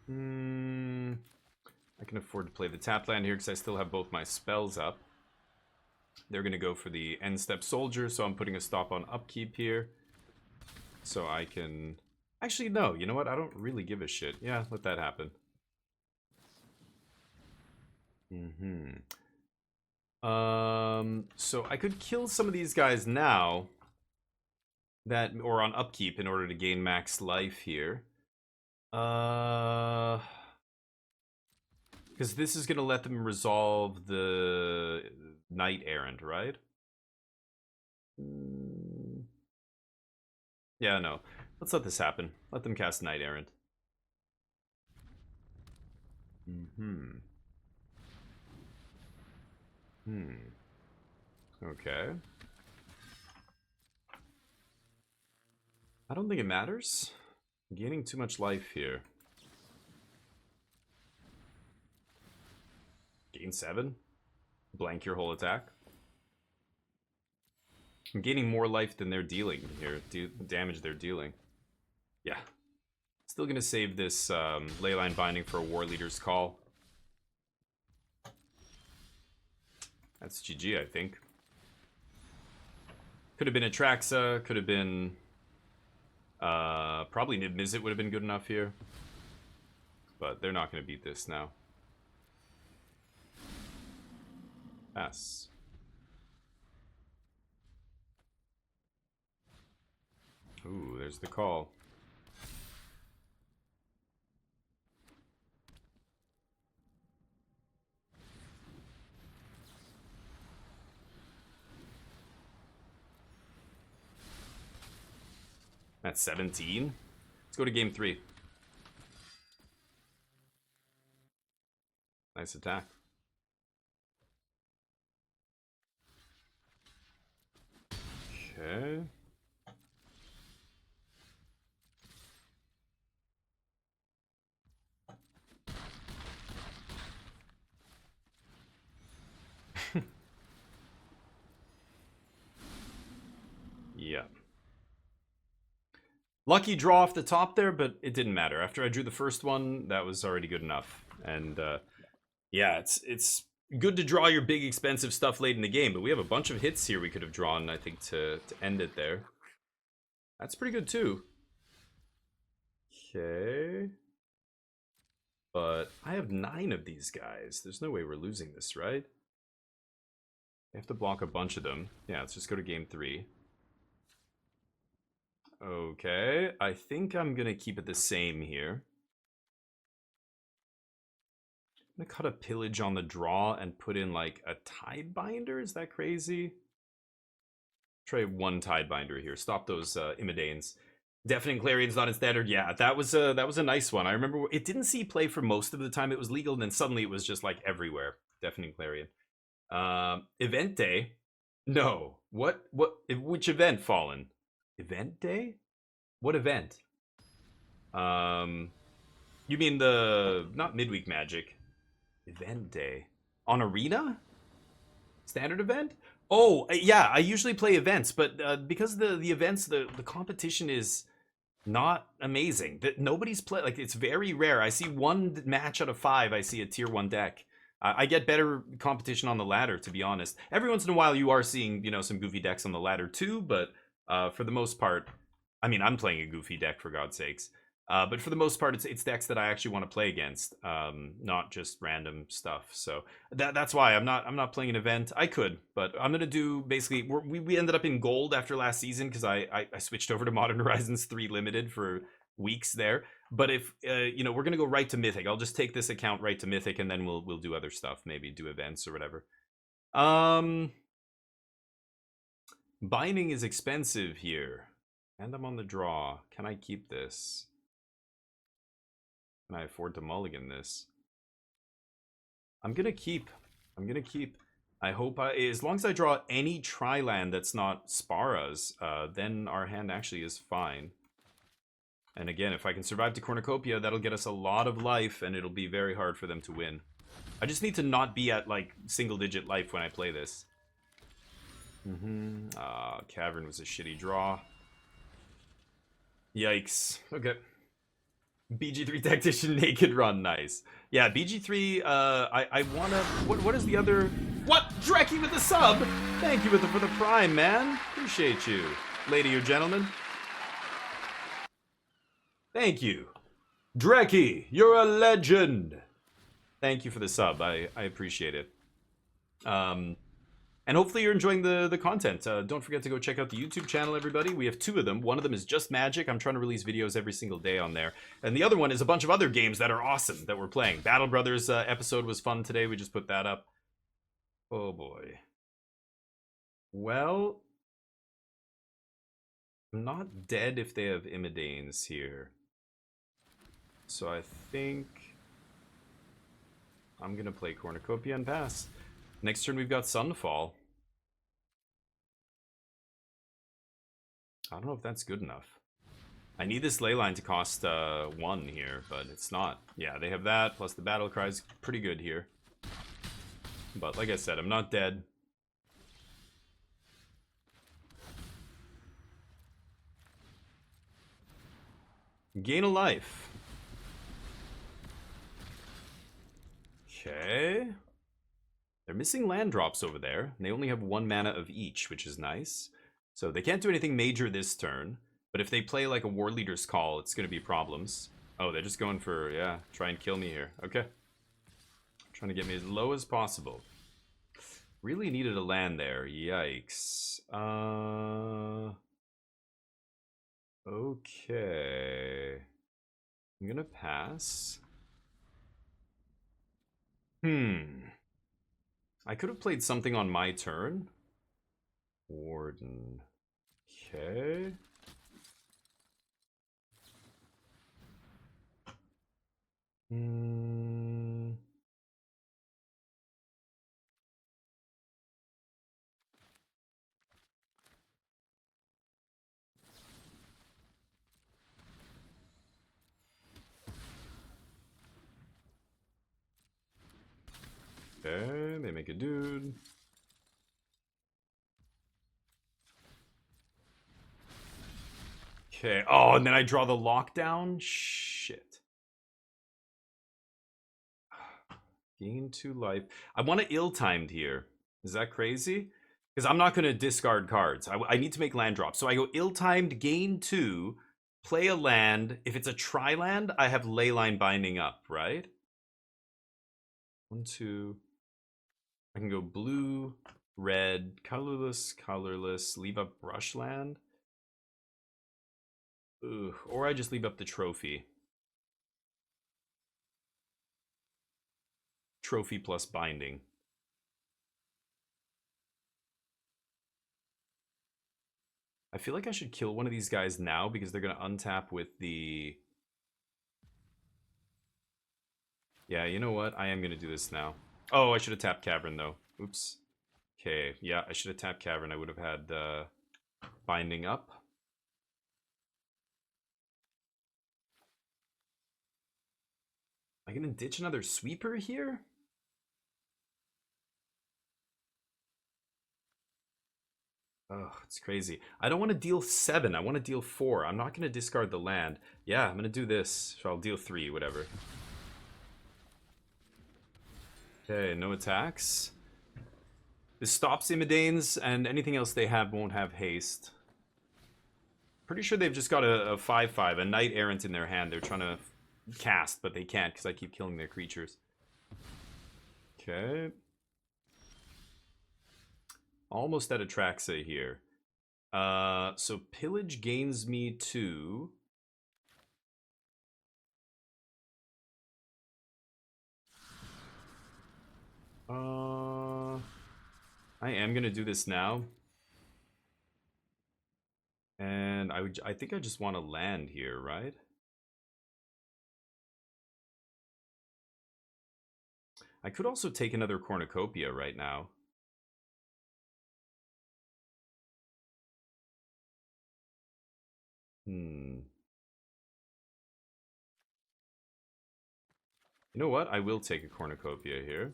I can afford to play the tap land here because I still have both my spells up. They're going to go for the end step soldier, so I'm putting a stop on upkeep here. So I can... Actually, no, you know what? I don't really give a shit. Yeah, let that happen. So I could kill some of these guys now, or on upkeep in order to gain max life here. Because this is gonna let them resolve the Knight Errant, right? Yeah, no. Let's let this happen. Let them cast Knight Errant. Okay. I don't think it matters. I'm gaining too much life here. Gain 7. Blank your whole attack. I'm gaining more life than they're dealing here. Damage they're dealing. Yeah. Still gonna save this Leyline Binding for a War Leader's Call. That's GG, I think. Could have been Atraxa, could have been... probably Niv-Mizzet would have been good enough here. But they're not going to beat this now. Pass. Ooh, there's the call. That's 17. Let's go to game 3. Nice attack. Okay. Yeah. Lucky draw off the top there, but it didn't matter. After I drew the first one, that was already good enough. And yeah, it's good to draw your big expensive stuff late in the game, but we have a bunch of hits here we could have drawn, I think, to end it there. That's pretty good too. Okay. But I have 9 of these guys. There's no way we're losing this, right? I have to block a bunch of them. Yeah, let's just go to game 3. Okay, I think I'm gonna keep it the same here. I'm gonna cut a Pillage on the draw and put in like a Tidebinder. Is that crazy? Try one Tidebinder here. Stop those Imidanes. Deafening Clarion's not in standard. Yeah, that was a nice one. I remember it didn't see play for most of the time it was legal, and then suddenly it was just like everywhere. Deafening Clarion. Event Day. No. What? Which event, Fallen? Event Day? What event? You mean the not midweek magic? Event Day on Arena? Standard event? Oh yeah, I usually play events, but because the events the competition is not amazing. That nobody's play like it's very rare. I see one match out of 5. I see a tier 1 deck. I get better competition on the ladder, to be honest. Every once in a while, you are seeing some goofy decks on the ladder too, but for the most part, I mean, I'm playing a goofy deck for God's sakes. But for the most part, it's decks that I actually want to play against, not just random stuff. So that's why I'm not playing an event. I could, but I'm gonna do basically. We ended up in gold after last season because I switched over to Modern Horizons 3 Limited for weeks there. But if we're gonna go right to Mythic, I'll just take this account right to Mythic, and then we'll do other stuff, maybe do events or whatever. Binding is expensive here, and I'm on the draw. Can I keep this? Can I afford to mulligan this? I'm gonna keep. I hope as long as I draw any tri-land that's not Spara's, then our hand actually is fine. And again, if I can survive to Cornucopia, that'll get us a lot of life, and it'll be very hard for them to win. I just need to not be at, like, single-digit life when I play this. Cavern was a shitty draw. Yikes. Okay. BG3 Tactician Naked Run, nice. Yeah, BG3, I wanna... What is the other... What? Dreki with the sub! Thank you for the prime, man. Appreciate you. Lady or gentleman. Thank you. Dreki, you're a legend. Thank you for the sub. I appreciate it. And hopefully you're enjoying the content. Don't forget to go check out the YouTube channel, everybody. We have 2 of them. One of them is just Magic. I'm trying to release videos every single day on there. And the other one is a bunch of other games that are awesome that we're playing. Battle Brothers episode was fun today. We just put that up. Oh, boy. Well, I'm not dead if they have Imidanes here. So I think I'm going to play Cornucopia and pass. Next turn we've got Sunfall. I don't know if that's good enough. I need this Leyline to cost 1 here, but it's not. Yeah, they have that, plus the battle cry's pretty good here. But like I said, I'm not dead. Gain a life. Okay. They're missing land drops over there. And they only have 1 mana of each, which is nice. So they can't do anything major this turn. But if they play like a War Leader's Call, it's going to be problems. Oh, they're just going for, yeah, try and kill me here. Okay. Trying to get me as low as possible. Really needed a land there. Yikes. Okay. I'm gonna pass. I could have played something on my turn. Warden. Okay. Okay, they make a dude. Okay, oh, and then I draw the lockdown? Shit. Gain 2 life. I want to ill-timed here. Is that crazy? Because I'm not going to discard cards. I need to make land drops. So I go ill-timed, gain 2, play a land. If it's a tri-land, I have Leyline Binding up, right? 1, 2. I can go blue, red, colorless, colorless, leave up Brushland. Ugh. Or I just leave up the trophy. Trophy plus binding. I feel like I should kill one of these guys now because they're going to untap with the... Yeah, you know what? I am going to do this now. Oh, I should have tapped Cavern, though. Oops. Okay, yeah, I should have tapped Cavern. I would have had binding up. Am I going to ditch another sweeper here? Oh, it's crazy. I don't want to deal 7. I want to deal 4. I'm not going to discard the land. Yeah, I'm going to do this. So I'll deal 3, whatever. Okay, no attacks. This stops Imidanes, and anything else they have won't have haste. Pretty sure they've just got a 5/5, a Knight Errant in their hand. They're trying to cast, but they can't because I keep killing their creatures. Okay. Almost at Atraxa here. So Pillage gains me 2. I am gonna do this now. And I think I just want to land here, right? I could also take another Cornucopia right now. You know what? I will take a Cornucopia here.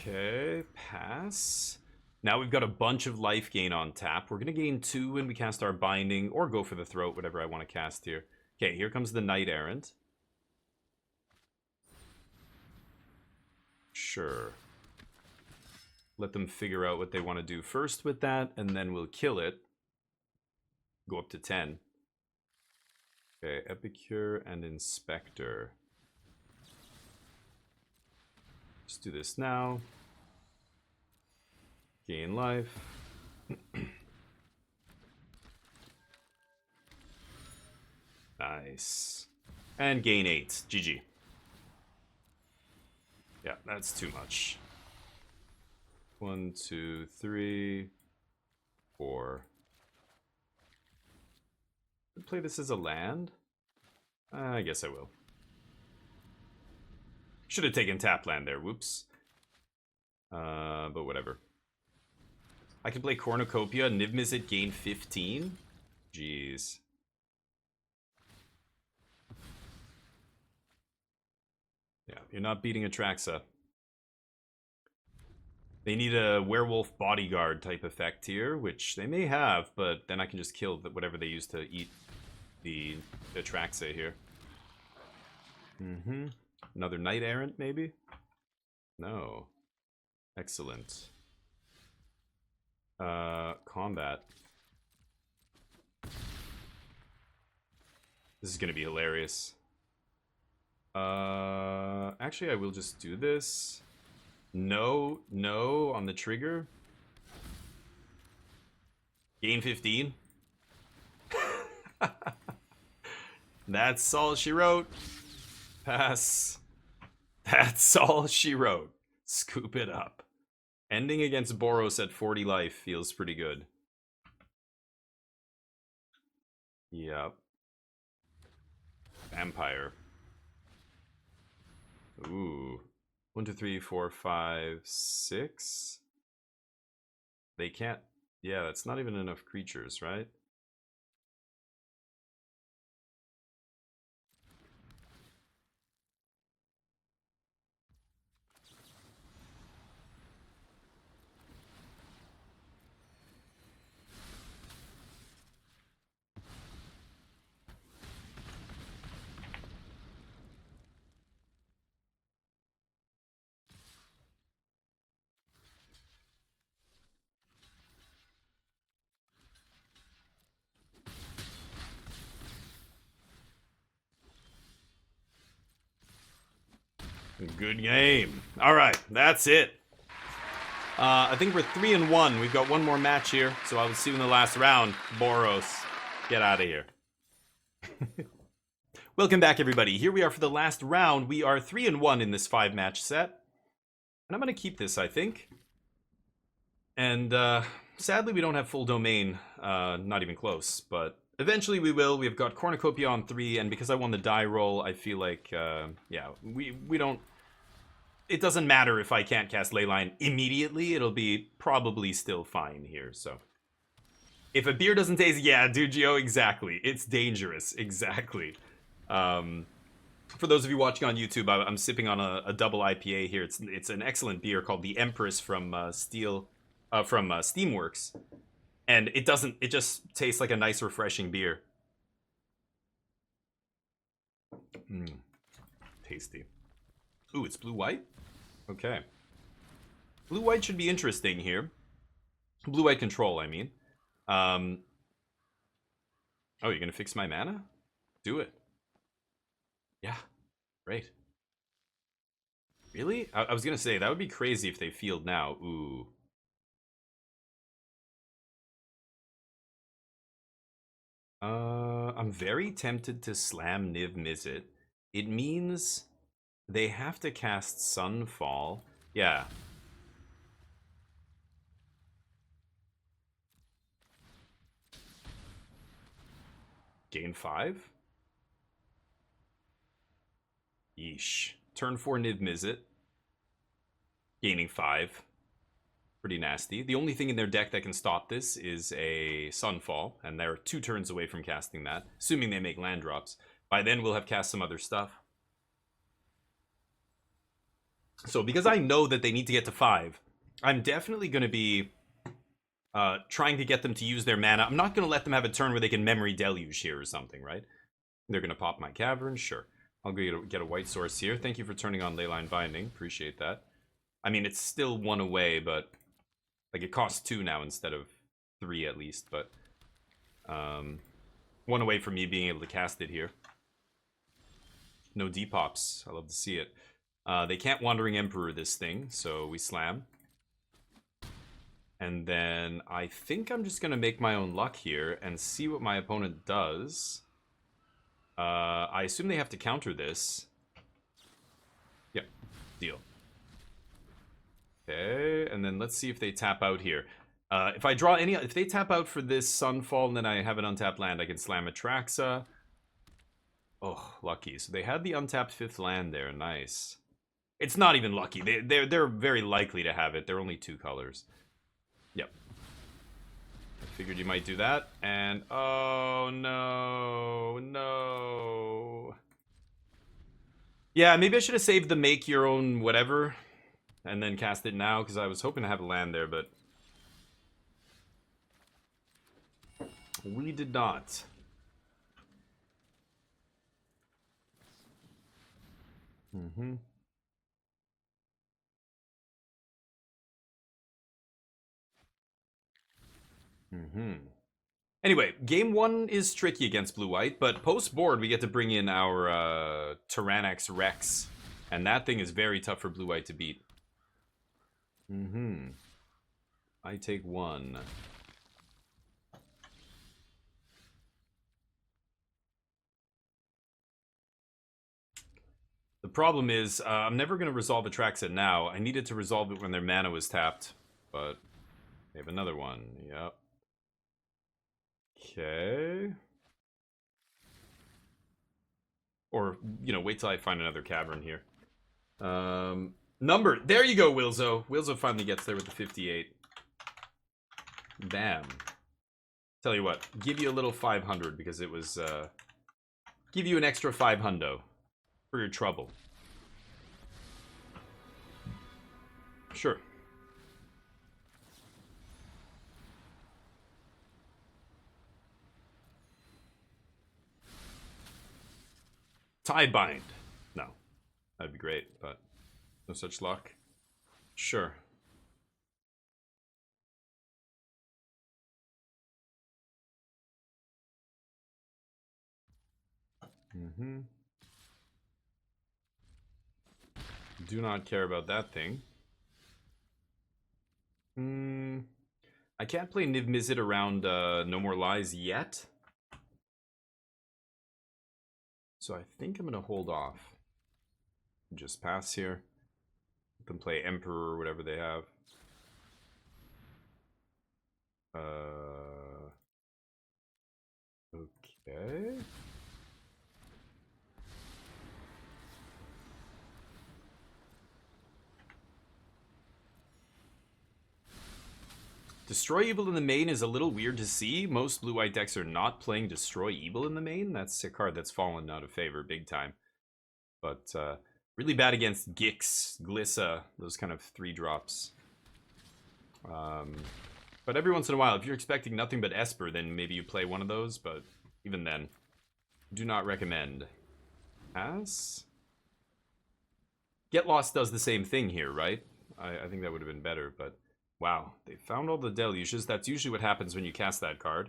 Okay, pass. Now we've got a bunch of life gain on tap. We're going to gain 2 when we cast our Binding, or go for the Throat, whatever I want to cast here. Okay, here comes the Knight Errant. Sure. Let them figure out what they want to do first with that, and then we'll kill it. Go up to 10. Okay, Epicure and Inspector. Let's do this now. Gain life. Nice. And gain 8. GG. Yeah, that's too much. 1, 2, 3, 4. Play this as a land? I guess I will. Should have taken tap land there. Whoops. But whatever. I can play Cornucopia. Niv-Mizzet gain 15. Jeez. Yeah, you're not beating Atraxa. They need a werewolf bodyguard type effect here, which they may have, but then I can just kill whatever they use to eat the Atraxa here. Another Knight Errant, maybe? No. Excellent. Combat. This is gonna be hilarious. Actually, I will just do this. No on the trigger. Gain 15. That's all she wrote. Pass. That's all she wrote. Scoop it up. Ending against Boros at 40 life feels pretty good. Yep. Vampire. Ooh. 1, 2, 3, 4, 5, 6. They can't. Yeah, that's not even enough creatures, right? Good game. All right, that's it. I think we're 3-1. We've got one more match here, so I will see you in the last round. Boros, get out of here. Welcome back, everybody. Here we are for the last round. We are 3-1 in this 5-match set. And I'm going to keep this, I think. And sadly, we don't have full domain. Not even close, but eventually we will. We've got Cornucopia on 3, and because I won the die roll, I feel like, yeah, we don't... It doesn't matter if I can't cast Leyline immediately. It'll be probably still fine here, so... If a beer doesn't taste... Yeah, Dugio, exactly. It's dangerous, exactly. For those of you watching on YouTube, I'm sipping on a double IPA here. It's an excellent beer called the Empress from Steamworks, and it just tastes like a nice, refreshing beer. Tasty. Ooh, it's blue-white? Okay. Blue-white should be interesting here. Blue-white control, I mean. Oh, you're gonna fix my mana? Do it. Yeah, great. Really? I was gonna say, that would be crazy if they field now. Ooh. I'm very tempted to slam Niv-Mizzet. It means they have to cast Sunfall. Yeah. Gain 5? Yeesh. Turn 4 Niv-Mizzet. Gaining 5. Pretty nasty. The only thing in their deck that can stop this is a Sunfall, and they're 2 turns away from casting that, assuming they make land drops. By then, we'll have cast some other stuff. So, because I know that they need to get to 5, I'm definitely going to be trying to get them to use their mana. I'm not going to let them have a turn where they can Memory Deluge here or something, right? They're going to pop my Cavern, sure. I'll go get a white source here. Thank you for turning on Leyline Binding. Appreciate that. I mean, it's still 1 away, but... Like, it costs 2 now instead of 3 at least, but... 1 away from me being able to cast it here. No depops. I love to see it. They can't Wandering Emperor this thing, so we slam. And then I think I'm just going to make my own luck here and see what my opponent does. I assume they have to counter this. Yep, deal. Okay, and then let's see if they tap out here. If I draw any, if they tap out for this Sunfall and then I have an untapped land, I can slam Atraxa. Oh, lucky. So they had the untapped 5th land there. Nice. It's not even lucky. They're very likely to have it. They're only 2 colors. Yep. I figured you might do that. And oh no, no. Yeah, maybe I should have saved the make your own whatever and then cast it now because I was hoping to have a land there, but we did not. Mm-hmm. Mm-hmm. Anyway, game 1 is tricky against blue-white, but post-board we get to bring in our Tyrannex Rex, and that thing is very tough for blue-white to beat. Mm-hmm. I take 1. The problem is, I'm never going to resolve Atraxa now. I needed to resolve it when their mana was tapped, but they have another one. Yep. Okay. Or, you know, wait till I find another cavern here. Number. There you go, Wilzo. Wilzo finally gets there with the 58. Bam. Tell you what, give you a little 500 because it was, give you an extra 500 for your trouble. Sure. Tidebind. No. That'd be great, but no such luck. Sure. Mm-hmm. Do not care about that thing. I can't play Niv-Mizzet around No More Lies yet. So I think I'm going to hold off. Just pass here. Let them play Emperor or whatever they have. Okay. Destroy Evil in the main is a little weird to see. Most blue-white decks are not playing Destroy Evil in the main. That's a card that's fallen out of favor big time. But really bad against Gix, Glissa, those kind of 3-drops. But every once in a while, if you're expecting nothing but Esper, then maybe you play one of those. But even then, do not recommend. Pass? Get Lost does the same thing here, right? I think that would have been better, but... Wow, they found all the deluges. That's usually what happens when you cast that card.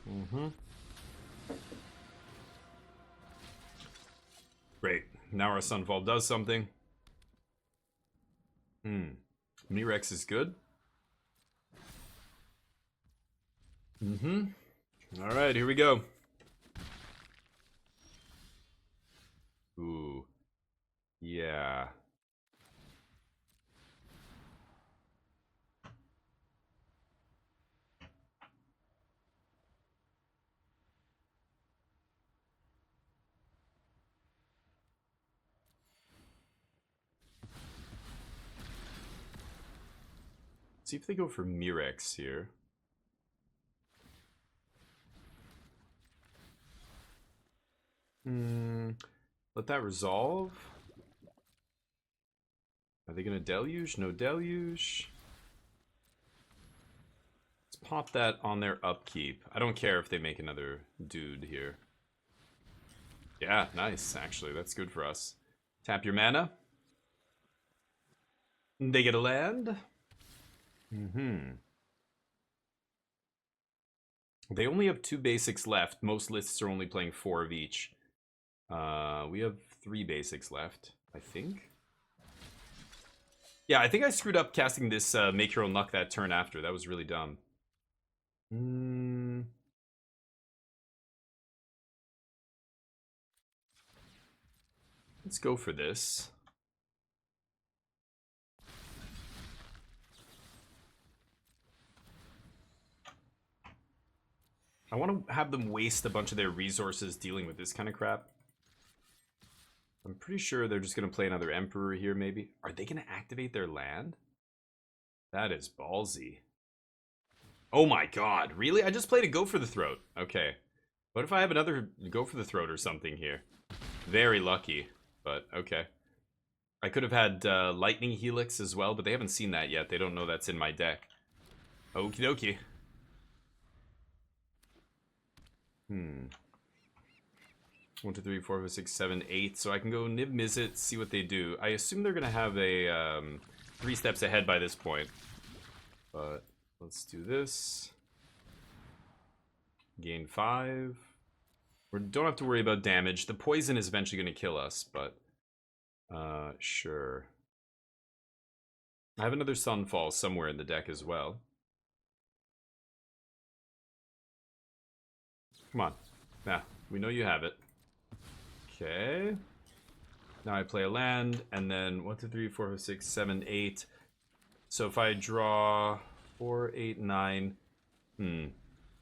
Mm-hmm. Great. Now our Sunfall does something. Mirex is good. Mm-hmm. Alright, here we go. Ooh. Yeah. See if they go for Mirex here. Let that resolve. Are they gonna deluge? No deluge. Let's pop that on their upkeep. I don't care if they make another dude here. Yeah, nice, actually. That's good for us. Tap your mana. They get a land. They only have 2 basics left. Most lists are only playing 4 of each. We have 3 basics left, I think. Yeah, I think I screwed up casting this Make Your Own Luck that turn after. That was really dumb. Let's go for this. I want to have them waste a bunch of their resources dealing with this kind of crap. I'm pretty sure they're just going to play another Emperor here, maybe. Are they going to activate their land? That is ballsy. Oh my god, really? I just played a Go for the Throat. Okay. What if I have another Go for the Throat or something here? Very lucky, but okay. I could have had Lightning Helix as well, but they haven't seen that yet. They don't know that's in my deck. Okie dokie. 1, 2, 3, 4, 5, 6, 7, 8. So I can go Niv-Mizzet, see what they do. I assume they're going to have a 3 steps ahead by this point. But let's do this. Gain 5. We don't have to worry about damage. The poison is eventually going to kill us, but sure. I have another Sunfall somewhere in the deck as well. Come on. Yeah, we know you have it. Okay. Now I play a land, and then 1, 2, 3, 4, 5, 6, 7, 8. So if I draw 4, 8, 9. If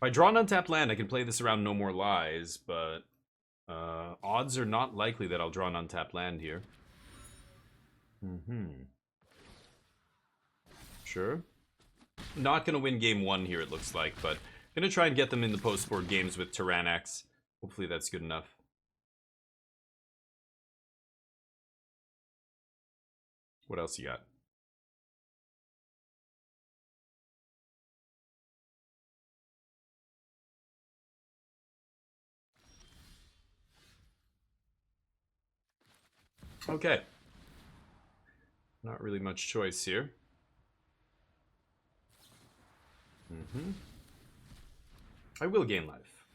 I draw an untapped land, I can play this around No More Lies, but odds are not likely that I'll draw an untapped land here. Sure. Not gonna win game 1 here, it looks like, but gonna try and get them in the post-board games with Tyrannax. Hopefully that's good enough. What else you got? Okay. Not really much choice here. I will gain life.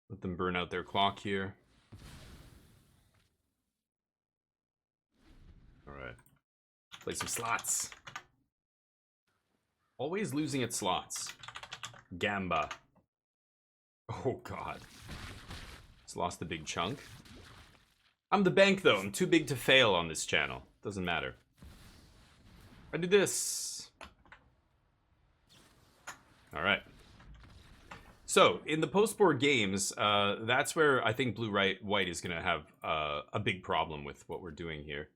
Let them burn out their clock here. Alright. Play some slots. Always losing at slots. Gamba. Oh god. Just lost a big chunk. I'm the bank though. I'm too big to fail on this channel. Doesn't matter. I do this. Alright. So, in the post-board games, that's where I think blue-white is going to have a big problem with what we're doing here.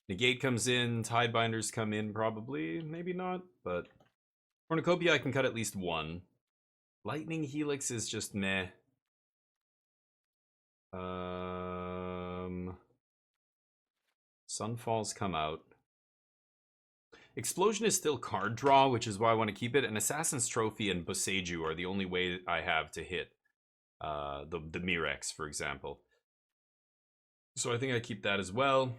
Negate comes in, Tidebinders come in probably, maybe not, but Cornucopia I can cut at least 1. Lightning Helix is just meh. Sunfalls come out. Explosion is still card draw, which is why I want to keep it. And Assassin's Trophy and Boseiju are the only way I have to hit the Mirex, for example. So I think I keep that as well.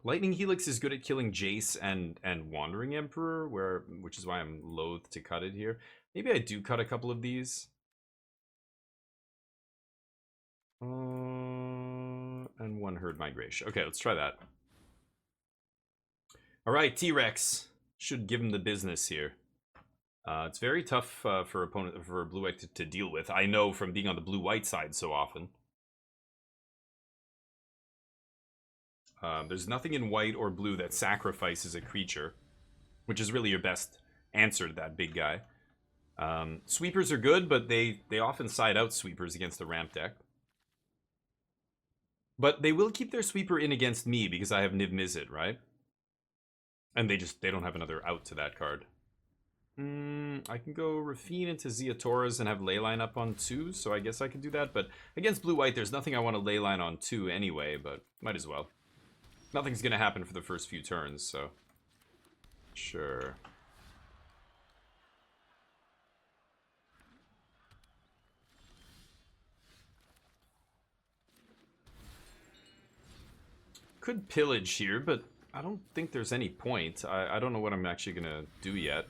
Lightning Helix is good at killing Jace and Wandering Emperor, which is why I'm loath to cut it here. Maybe I do cut a couple of these. And 1 Herd Migration. Okay, let's try that. Alright, T-Rex. Should give him the business here. It's very tough for blue-white to deal with. I know from being on the blue-white side so often. There's nothing in white or blue that sacrifices a creature, which is really your best answer to that big guy. Sweepers are good, but they often side out sweepers against the ramp deck. But they will keep their sweeper in against me because I have Niv-Mizzet, right? And they don't have another out to that card. I can go Raffine into Ziatora's and have Leyline up on 2, so I guess I could do that. But against blue-white, there's nothing I want to Leyline on 2 anyway, but might as well. Nothing's going to happen for the first few turns, so... Sure. Could pillage here, but I don't think there's any point. I don't know what I'm actually going to do yet.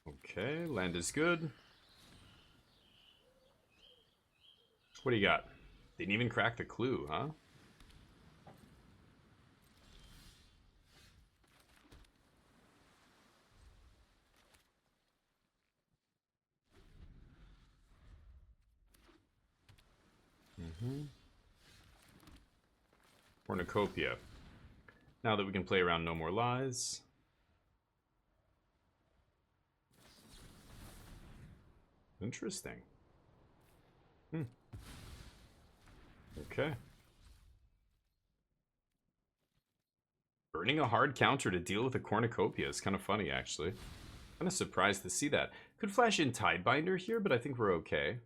Okay, land is good. What do you got? Didn't even crack the clue, huh? Cornucopia. Now that we can play around No More Lies. Interesting. Okay. Burning a hard counter to deal with a Cornucopia is kind of funny, actually. Kind of surprised to see that. Could flash in Tidebinder here, but I think we're okay.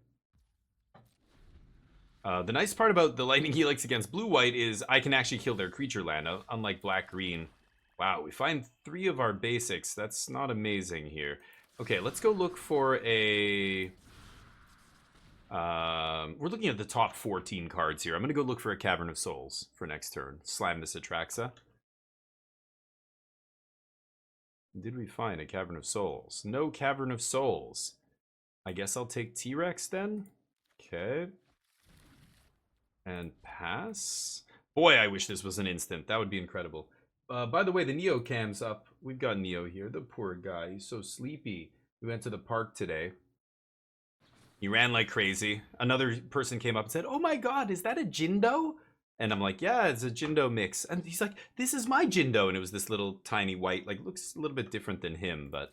The nice part about the Lightning Helix against blue-white is I can actually kill their creature land, unlike black-green. Wow, we find 3 of our basics. That's not amazing here. Okay, let's go look for a... we're looking at the top 14 cards here. I'm going to go look for a Cavern of Souls for next turn. Slam this Atraxa. Did we find a Cavern of Souls? No Cavern of Souls. I guess I'll take T-Rex then. Okay. And pass. Boy, I wish this was an instant. That would be incredible. By the way, the Neo cam's up. We've got Neo here. The poor guy. He's so sleepy. We went to the park today. He ran like crazy. Another person came up and said, "Oh my god, is that a Jindo?" And I'm like, "Yeah, it's a Jindo mix." And he's like, "This is my Jindo." And it was this little tiny white, like, looks a little bit different than him, but...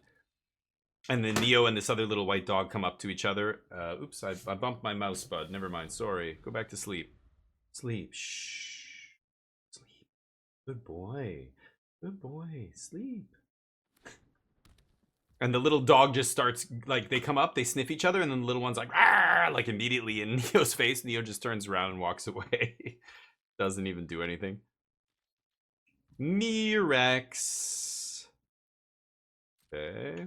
And then Neo and this other little white dog come up to each other. Oops, I bumped my mouse, bud. Never mind, sorry. Go back to sleep. Sleep. Shh. Sleep. Good boy. Good boy. Sleep. And the little dog just starts, like, they come up, they sniff each other, and then the little one's like, "Arr!" Like, immediately in Neo's face. Neo just turns around and walks away. Doesn't even do anything. Mirex. Okay.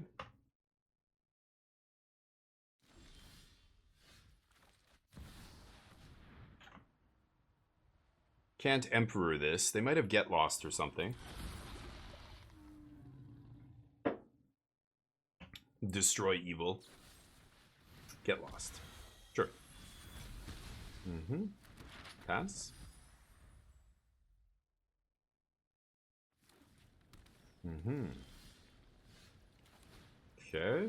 Can't Emperor this. They might have Get Lost or something. Destroy evil. Get Lost. Sure. Pass. Okay.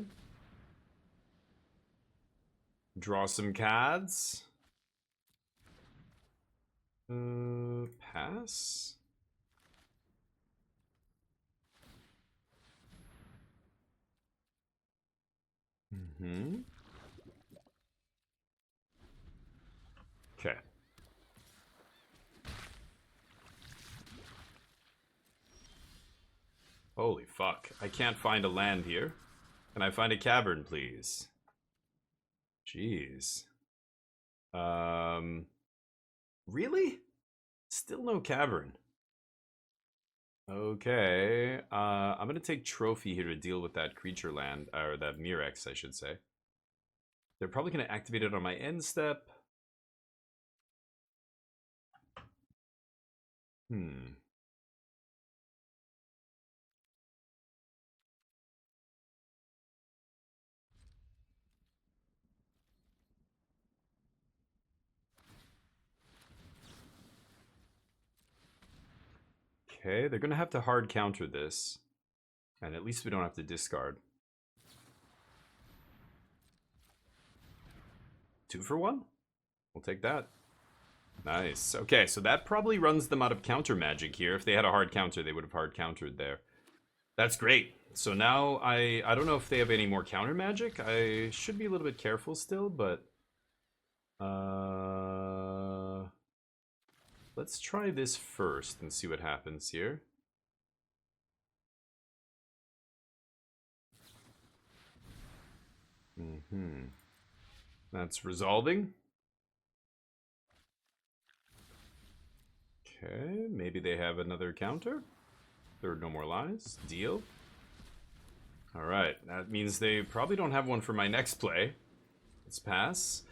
Draw some cards. Pass. Okay. Holy fuck. I can't find a land here. Can I find a cavern, please? Jeez. Really? Still no cavern. Okay. I'm gonna take Trophy here to deal with that creature land, or that Mirex, I should say. They're probably gonna activate it on my end step. Okay, they're gonna have to hard counter this. And at least we don't have to discard. 2 for 1? We'll take that. Nice. Okay, so that probably runs them out of counter magic here. If they had a hard counter, they would have hard countered there. That's great. So now I don't know if they have any more counter magic. I should be a little bit careful still, but let's try this first and see what happens here. That's resolving. Okay, maybe they have another counter. Third No More Lies. Deal. Alright, that means they probably don't have one for my next play. Let's pass.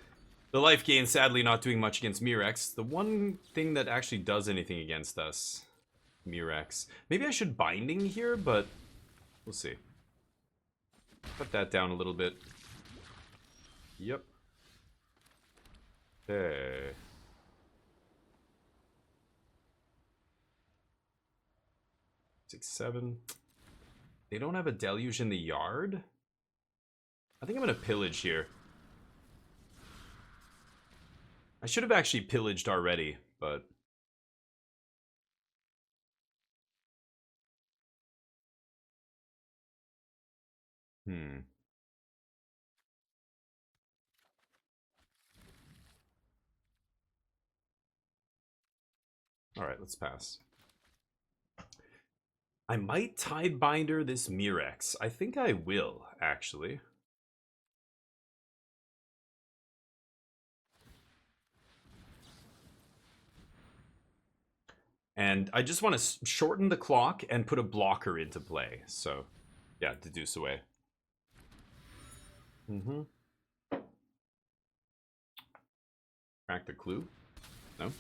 The life gain, sadly, not doing much against Mirex. The one thing that actually does anything against us, Mirex. Maybe I should Binding here, but we'll see. Put that down a little bit. Yep. Okay. 6, 7. They don't have a Deluge in the yard? I think I'm gonna Pillage here. I should have actually pillaged already, but... Alright, let's pass. I might Tidebinder this Mirex. I think I will, actually. And I just want to shorten the clock and put a blocker into play. So, yeah, deduce away. Crack the clue? No?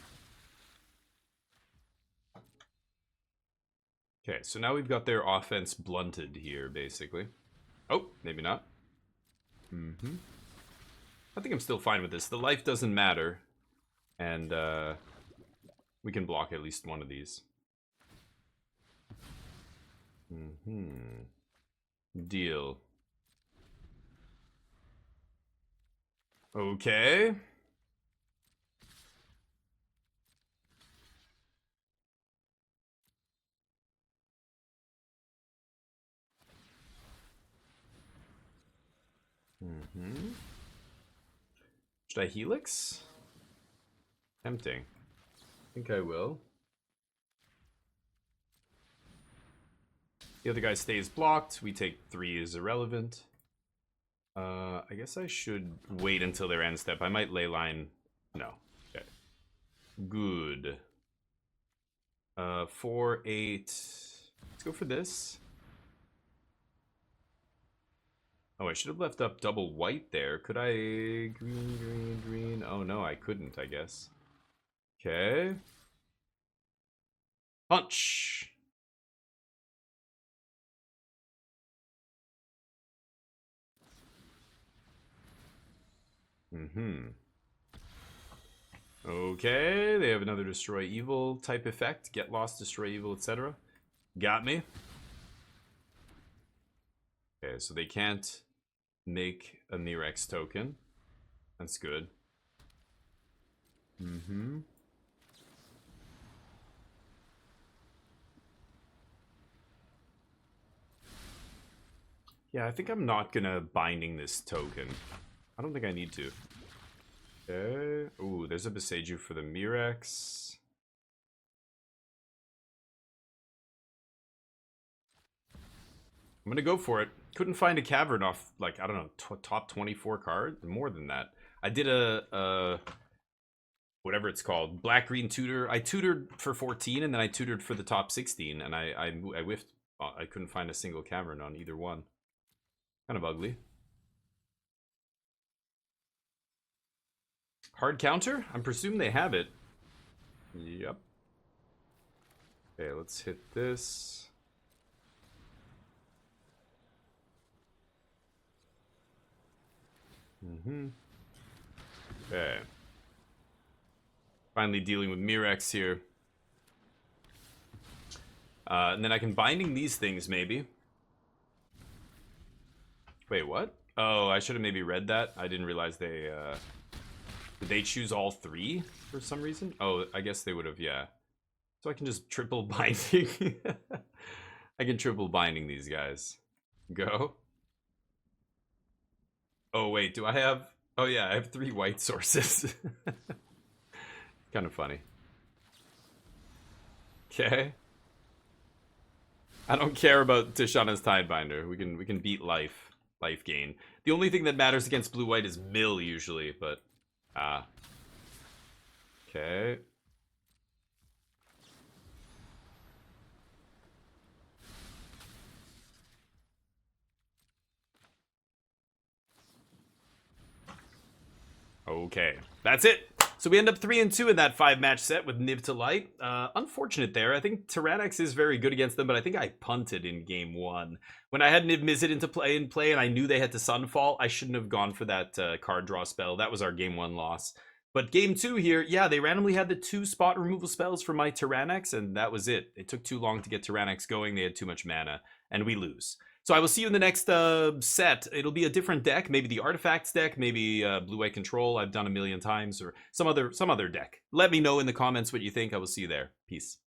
Okay, so now we've got their offense blunted here, basically. Oh, maybe not. I think I'm still fine with this. The life doesn't matter. And, we can block at least one of these. Deal. Okay. Should I Helix? Tempting. I think I will. The other guy stays blocked. We take 3 as irrelevant. I guess I should wait until their end step. I might Leyline. No. Okay. Good. 4, 8. Let's go for this. Oh, I should have left up double white there. Could I? Green, green, green. Oh, no, I couldn't, I guess. Okay. Punch. Okay, they have another Destroy Evil type effect. Get Lost, Destroy Evil, etc. Got me. Okay, so they can't make a Mirex token. That's good. Yeah, I think I'm not gonna binding this token. I don't think I need to. Okay. Ooh, there's a Boseiju for the Mirex. I'm gonna go for it. Couldn't find a Cavern off, like, I don't know, top 24 card? More than that. I did a whatever it's called, black-green tutor. I tutored for 14, and then I tutored for the top 16, and I whiffed. I couldn't find a single Cavern on either one. Kind of ugly. Hard counter? I'm presuming they have it. Yep. Okay, let's hit this. Okay. Finally dealing with Mirex here. And then I can binding these things, maybe. Wait, what? Oh, I should have maybe read that. I didn't realize they, did they choose all 3 for some reason? Oh, I guess they would have, yeah. So I can just triple binding. I can triple binding these guys. Go. Oh, wait, do I have... Oh, yeah, I have 3 white sources. Kind of funny. Okay. I don't care about Tishana's Tidebinder. We can beat life gain. The only thing that matters against blue-white is mill, usually, but... Okay. Okay, that's it. So we end up 3-2 in that 5-match set with Niv to Light. Unfortunate there. I think Tyrannex is very good against them, but I think I punted in game 1. When I had Niv-Mizzet into play and I knew they had to Sunfall, I shouldn't have gone for that card draw spell. That was our game 1 loss. But game 2 here, yeah, they randomly had the 2 spot removal spells for my Tyrannex, and that was it. It took too long to get Tyrannex going. They had too much mana, and we lose. So I will see you in the next set. It'll be a different deck, maybe the Artifacts deck, maybe Blue-White Control I've done a million times, or some other deck. Let me know in the comments what you think. I will see you there. Peace.